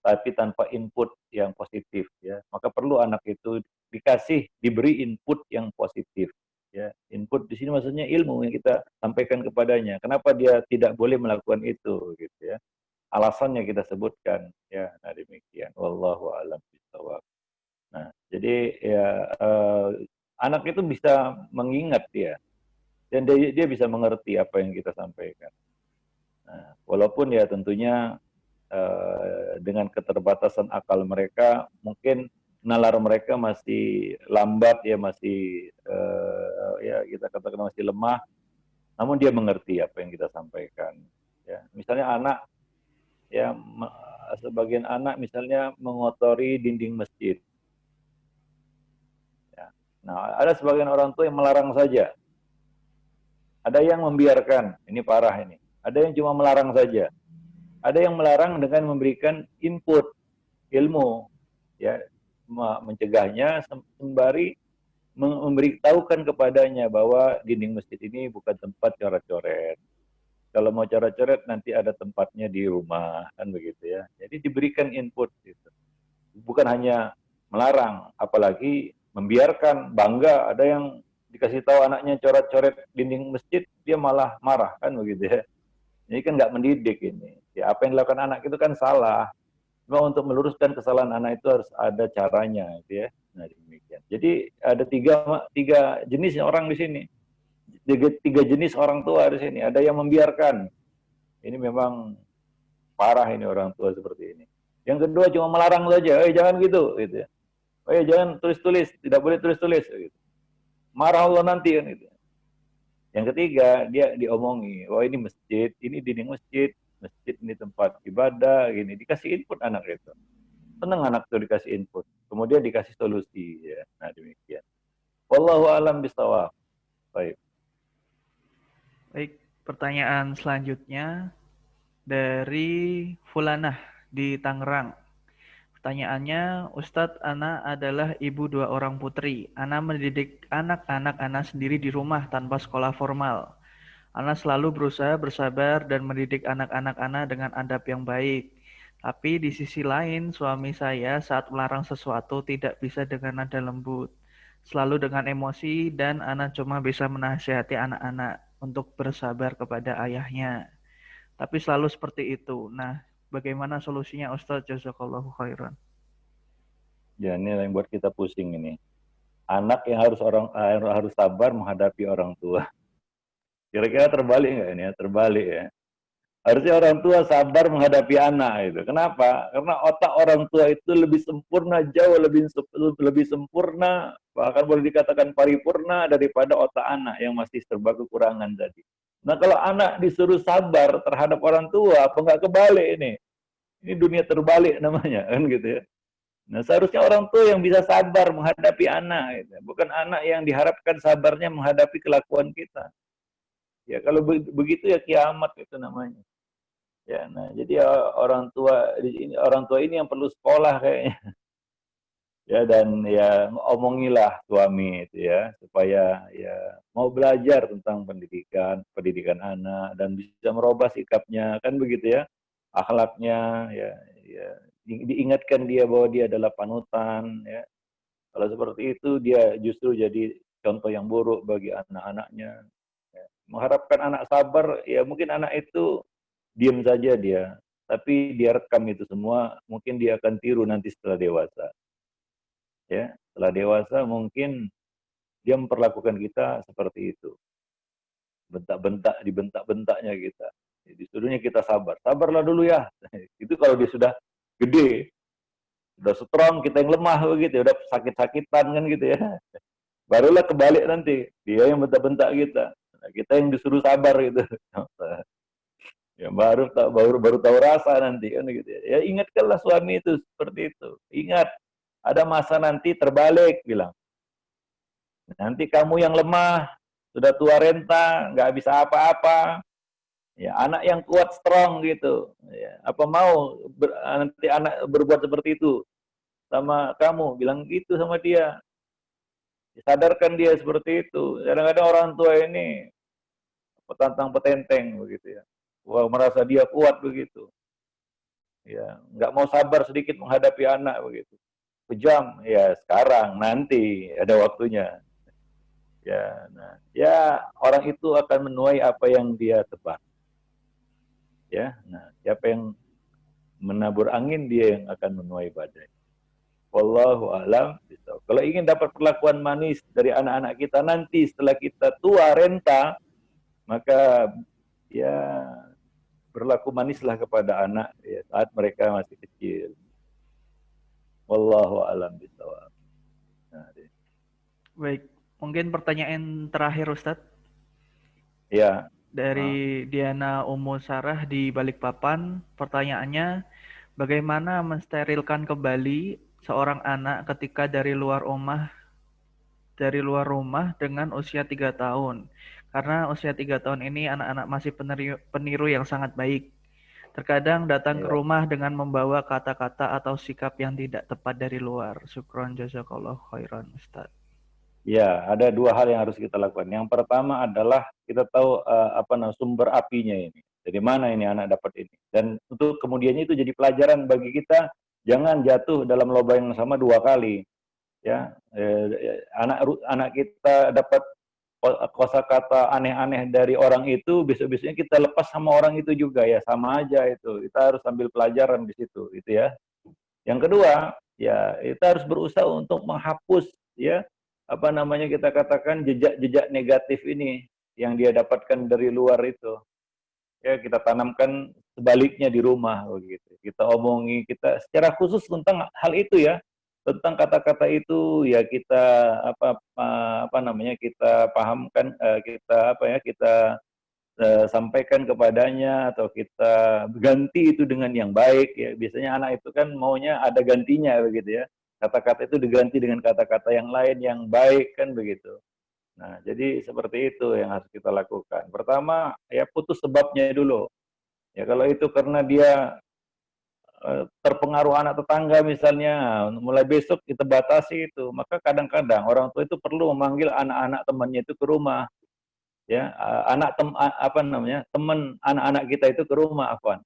tapi tanpa input yang positif. Ya maka perlu anak itu diberi input yang positif. Ya input di sini maksudnya ilmu yang kita sampaikan kepadanya. Kenapa dia tidak boleh melakukan itu, gitu ya? Alasannya kita sebutkan. Ya, nah demikian. Wallahu a'lam bishawab. Nah, jadi ya anak itu bisa mengingat dia dan dia bisa mengerti apa yang kita sampaikan. Nah, walaupun ya tentunya dengan keterbatasan akal mereka, mungkin nalar mereka masih lambat ya, masih ya kita katakan masih lemah. Namun dia mengerti apa yang kita sampaikan. Ya, misalnya anak ya sebagian anak misalnya mengotori dinding masjid. Ya. Nah, ada sebagian orang tua yang melarang saja. Ada yang membiarkan, ini parah ini. Ada yang cuma melarang saja. Ada yang melarang dengan memberikan input ilmu, ya, mencegahnya sembari memberitahukan kepadanya bahwa dinding masjid ini bukan tempat coret-coret. Kalau mau coret-coret nanti ada tempatnya di rumah, kan begitu ya. Jadi diberikan input gitu. Bukan hanya melarang, apalagi membiarkan, bangga. Ada yang dikasih tahu anaknya coret-coret dinding masjid, dia malah marah, kan begitu ya. Ini kan nggak mendidik ini. Ya, apa yang dilakukan anak itu kan salah. Cuma untuk meluruskan kesalahan anak itu harus ada caranya, gitu ya. Nah demikian. Jadi ada tiga jenis orang di sini. Tiga jenis orang tua di sini. Ada yang membiarkan. Ini memang parah ini orang tua seperti ini. Yang kedua cuma melarang saja, jangan gitu ya. Jangan tulis-tulis, tidak boleh tulis-tulis gitu. Marah Allah nanti kan gitu. Yang ketiga, dia diomongi, ini masjid, ini dinding masjid, masjid ini tempat ibadah, gini. Dikasih input anak itu. Senang anak itu dikasih input. Kemudian dikasih solusi ya. Nah, demikian. Wallahu a'lam bishawab. Baik. Baik, pertanyaan selanjutnya dari Fulanah di Tangerang. Pertanyaannya, Ustadz, Ana adalah ibu dua orang putri. Ana mendidik anak-anak Ana sendiri di rumah tanpa sekolah formal. Ana selalu berusaha bersabar dan mendidik anak-anak Ana dengan adab yang baik. Tapi di sisi lain, suami saya saat melarang sesuatu tidak bisa dengan nada lembut. Selalu dengan emosi dan Ana cuma bisa menasihati anak-anak untuk bersabar kepada ayahnya. Tapi selalu seperti itu. Nah, bagaimana solusinya Ustadz? Jazakallahu khairan. Ya, ini yang buat kita pusing ini. Anak yang harus sabar menghadapi orang tua. Kira-kira terbalik nggak ini ya? Terbalik ya. Harusnya orang tua sabar menghadapi anak itu. Kenapa? Karena otak orang tua itu lebih sempurna, jauh lebih sempurna, bahkan boleh dikatakan paripurna daripada otak anak yang masih serba kekurangan tadi. Nah kalau anak disuruh sabar terhadap orang tua, apa nggak kebalik ini? Ini dunia terbalik namanya, kan gitu ya. Nah seharusnya orang tua yang bisa sabar menghadapi anak, gitu. Bukan anak yang diharapkan sabarnya menghadapi kelakuan kita. Ya kalau begitu ya kiamat itu namanya. Ya, nah jadi orang tua ini yang perlu sekolah kayaknya. Ya, dan ya omongilah suami itu ya supaya ya mau belajar tentang pendidikan anak dan bisa merubah sikapnya kan begitu ya, akhlaknya ya, ya diingatkan dia bahwa dia adalah panutan ya. Kalau seperti itu dia justru jadi contoh yang buruk bagi anak-anaknya. Ya. Mengharapkan anak sabar, ya mungkin anak itu diam saja dia, tapi dia rekam itu semua, mungkin dia akan tiru nanti setelah dewasa. Ya, setelah dewasa mungkin dia memperlakukan kita seperti itu. Bentak-bentak, dibentak-bentaknya kita. Disuruhnya kita sabar. Sabarlah dulu ya. Itu kalau dia sudah gede, udah strong, kita yang lemah begitu, udah sakit-sakitan kan gitu ya. Barulah kebalik nanti, dia yang bentak-bentak kita. Nah, kita yang disuruh sabar gitu. Ya baru tahu rasa nanti kan gitu ya. Ya ingatkanlah suami itu seperti itu. Ingat, ada masa nanti terbalik bilang. Nanti kamu yang lemah, sudah tua renta, nggak bisa apa-apa. Ya, anak yang kuat, strong gitu. Ya, apa mau nanti anak berbuat seperti itu sama kamu? Bilang gitu sama dia. Sadarkan dia seperti itu. Kadang-kadang orang tua ini petantang petenteng begitu ya. Wah, merasa dia kuat begitu. Ya, nggak mau sabar sedikit menghadapi anak begitu. Kejam, ya sekarang, nanti ada waktunya. Ya, nah, ya orang itu akan menuai apa yang dia tebang. Ya, nah, siapa yang menabur angin dia yang akan menuai badai. Wallahu a'lam bishawab. Kalau ingin dapat perlakuan manis dari anak-anak kita nanti setelah kita tua renta, maka ya berlaku manislah kepada anak ya, saat mereka masih kecil. Wallahu a'lam bishawab. Nah, Baik, mungkin pertanyaan terakhir Ustadz ya, dari Diana Umu Sarah di Balikpapan. Pertanyaannya, bagaimana mensterilkan kembali seorang anak ketika dari luar rumah dengan usia 3 tahun? Karena usia 3 tahun ini anak-anak masih peniru yang sangat baik. Terkadang datang ke ya. rumah dengan membawa kata-kata atau sikap yang tidak tepat dari luar. Syukron jazakallah khairan Ustaz. Ya, ada dua hal yang harus kita lakukan. Yang pertama adalah kita tahu sumber apinya ini. Dari mana ini anak dapat ini. Dan untuk kemudiannya itu jadi pelajaran bagi kita, jangan jatuh dalam lubang yang sama dua kali. Ya, anak kita dapat kosakata aneh-aneh dari orang itu, besok-besoknya kita lepas sama orang itu juga ya, sama aja itu. Kita harus ambil pelajaran di situ, gitu ya. Yang kedua, ya kita harus berusaha untuk menghapus ya kita katakan jejak-jejak negatif ini yang dia dapatkan dari luar itu. Ya kita tanamkan sebaliknya di rumah begitu. Kita omongi kita secara khusus tentang hal itu ya. Tentang kata-kata itu ya kita kita pahamkan kita sampaikan kepadanya atau kita ganti itu dengan yang baik ya. Biasanya anak itu kan maunya ada gantinya begitu ya. Kata-kata itu diganti dengan kata-kata yang lain yang baik kan begitu. Nah, jadi seperti itu yang harus kita lakukan. Pertama, ya putus sebabnya dulu. Ya kalau itu karena dia terpengaruh anak tetangga misalnya, mulai besok kita batasi itu. Maka kadang-kadang orang tua itu perlu memanggil anak-anak temannya itu ke rumah ya teman anak-anak kita itu ke rumah Afwan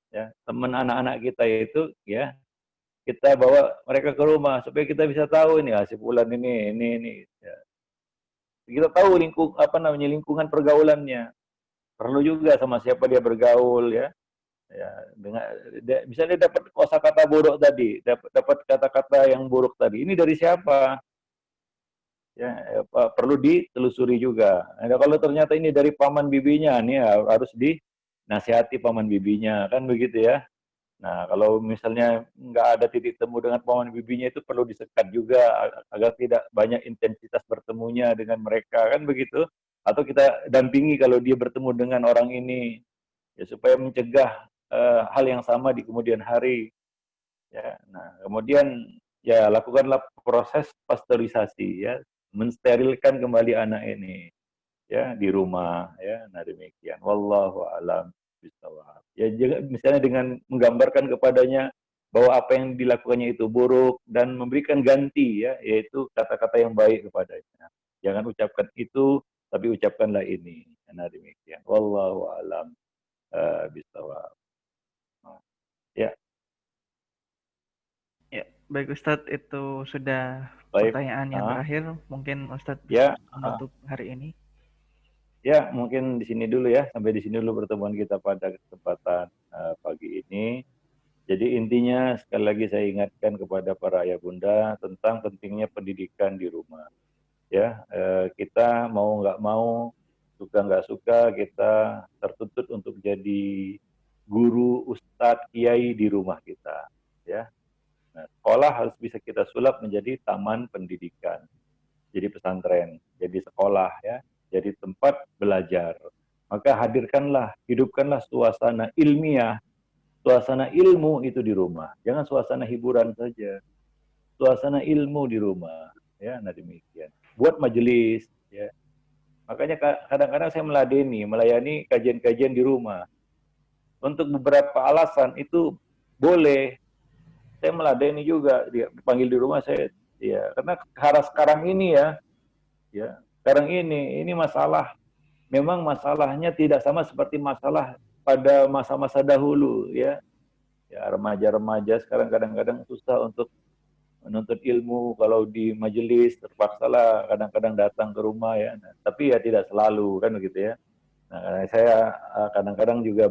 ya teman anak-anak kita itu ya kita bawa mereka ke rumah supaya kita bisa tahu ini si fulan ini ya. Kita tahu lingkungan pergaulannya, perlu juga sama siapa dia bergaul ya dengan misalnya dapat kosakata buruk tadi, dapat kata-kata yang buruk tadi, ini dari siapa ya perlu ditelusuri juga. Nah, kalau ternyata ini dari paman bibinya, nih harus dinasihati paman bibinya, kan begitu ya. Nah, kalau misalnya nggak ada titik temu dengan paman bibinya itu perlu disekat juga agar tidak banyak intensitas bertemunya dengan mereka, kan begitu. Atau kita dampingi kalau dia bertemu dengan orang ini, ya supaya mencegah hal yang sama di kemudian hari. Ya, nah kemudian ya lakukanlah proses pasteurisasi ya, mensterilkan kembali anak ini ya di rumah ya. Nah demikian. Wallahu a'lam bishawab. Ya misalnya dengan menggambarkan kepadanya bahwa apa yang dilakukannya itu buruk dan memberikan ganti ya, yaitu kata-kata yang baik kepadanya. Jangan ucapkan itu, tapi ucapkanlah ini. Nah demikian. Wallahu alam bisawab. Ya, Ya, baik Ustadz, itu sudah baik. pertanyaan yang Ah, terakhir. Mungkin Ustadz bisa ya, menutup hari ini. ya mungkin di sini dulu ya. Sampai di sini dulu pertemuan kita pada kesempatan pagi ini. Jadi intinya sekali lagi saya ingatkan kepada para ayah bunda tentang pentingnya pendidikan di rumah. Ya, kita mau nggak mau, suka nggak suka, kita tertuntut untuk jadi guru, ustadz, kiai di rumah kita. Ya, nah, sekolah harus bisa kita sulap menjadi taman pendidikan, jadi pesantren, jadi sekolah ya, jadi tempat belajar. Maka hadirkanlah, hidupkanlah suasana ilmiah, suasana ilmu itu di rumah. Jangan suasana hiburan saja, suasana ilmu di rumah. Ya, nah demikian. Buat majelis, ya. Makanya kadang-kadang saya melayani kajian-kajian di rumah. Untuk beberapa alasan itu boleh. Saya meladeni juga, dipanggil di rumah saya, ya karena sekarang ini ya sekarang ini masalah. Memang masalahnya tidak sama seperti masalah pada masa-masa dahulu ya. Ya remaja-remaja sekarang kadang-kadang susah untuk menuntut ilmu, kalau di majelis terpaksalah kadang-kadang datang ke rumah ya. Nah, tapi ya tidak selalu kan begitu ya. Nah, saya kadang-kadang juga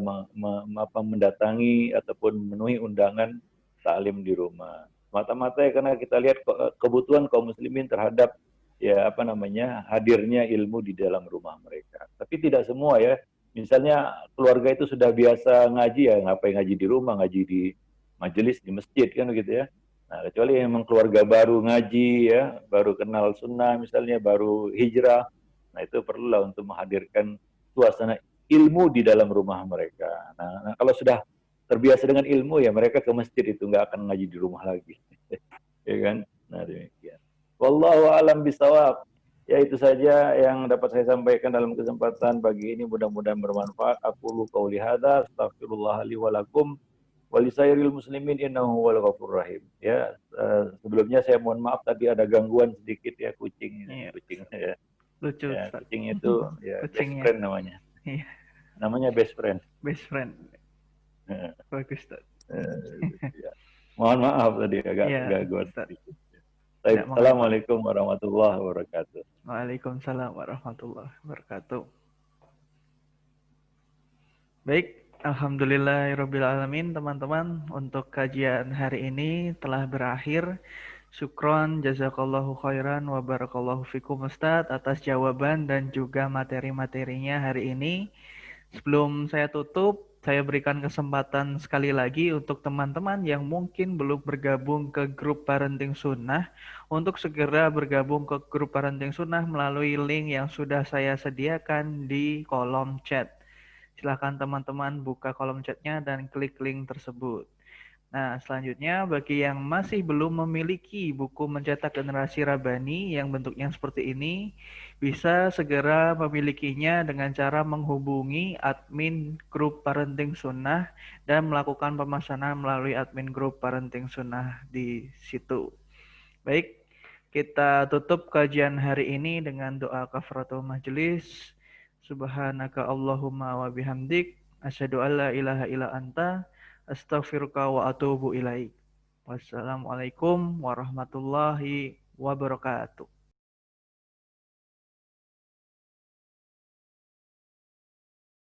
mendatangi ataupun memenuhi undangan taklim di rumah. Mata-mata ya karena kita lihat kebutuhan kaum muslimin terhadap ya apa namanya hadirnya ilmu di dalam rumah mereka. Tapi tidak semua ya. Misalnya keluarga itu sudah biasa ngaji ya, ngapain ngaji di rumah, ngaji di majelis di masjid kan begitu ya. Nah, kecuali memang keluarga baru ngaji ya, baru kenal sunnah misalnya, baru hijrah. Nah, itu perlulah untuk menghadirkan suasana ilmu di dalam rumah mereka. Nah, kalau sudah terbiasa dengan ilmu ya mereka ke masjid itu nggak akan ngaji di rumah lagi, ya kan? Nah demikian. Wallahu alam bisawab. Ya itu saja yang dapat saya sampaikan dalam kesempatan pagi ini. Mudah-mudahan bermanfaat. Aku qauli hadza, astagfirullah li wa lakum wa lisairil muslimin innahu huwal ghafurur rahim. Ya, sebelumnya saya mohon maaf tadi ada gangguan sedikit ya kucing Iya, kucing ya. lucu Ya, Ustadz. kucing itu ya best Kucingnya. friend namanya. Iya, Namanya best friend. best friend. Bagus Ustadz. Ya. Mohon maaf tadi agak Iya, gangguan Ustadz. sedikit. Tidak mengapa. Assalamualaikum warahmatullahi wabarakatuh. Waalaikumsalam warahmatullahi wabarakatuh. Baik, alhamdulillahirabbil alamin teman-teman, untuk kajian hari ini telah berakhir. Syukron, jazakallahu khairan wa barakallahu fikum Ustadz atas jawaban dan juga materi-materinya hari ini. Sebelum saya tutup, saya berikan kesempatan sekali lagi untuk teman-teman yang mungkin belum bergabung ke grup Parenting Sunnah untuk segera bergabung ke grup Parenting Sunnah melalui link yang sudah saya sediakan di kolom chat. Silahkan teman-teman buka kolom chatnya dan klik link tersebut. Nah, selanjutnya bagi yang masih belum memiliki buku Mencetak Generasi Rabbani yang bentuknya seperti ini, bisa segera memilikinya dengan cara menghubungi admin grup Parenting Sunnah dan melakukan pemesanan melalui admin grup Parenting Sunnah di situ. Baik, kita tutup kajian hari ini dengan doa kafaratul majelis. Subhanaka Allahumma wa bihamdik, asyhadu an la ilaha illa anta, astaghfiruka wa atubu ilaik. Wassalamualaikum warahmatullahi wabarakatuh.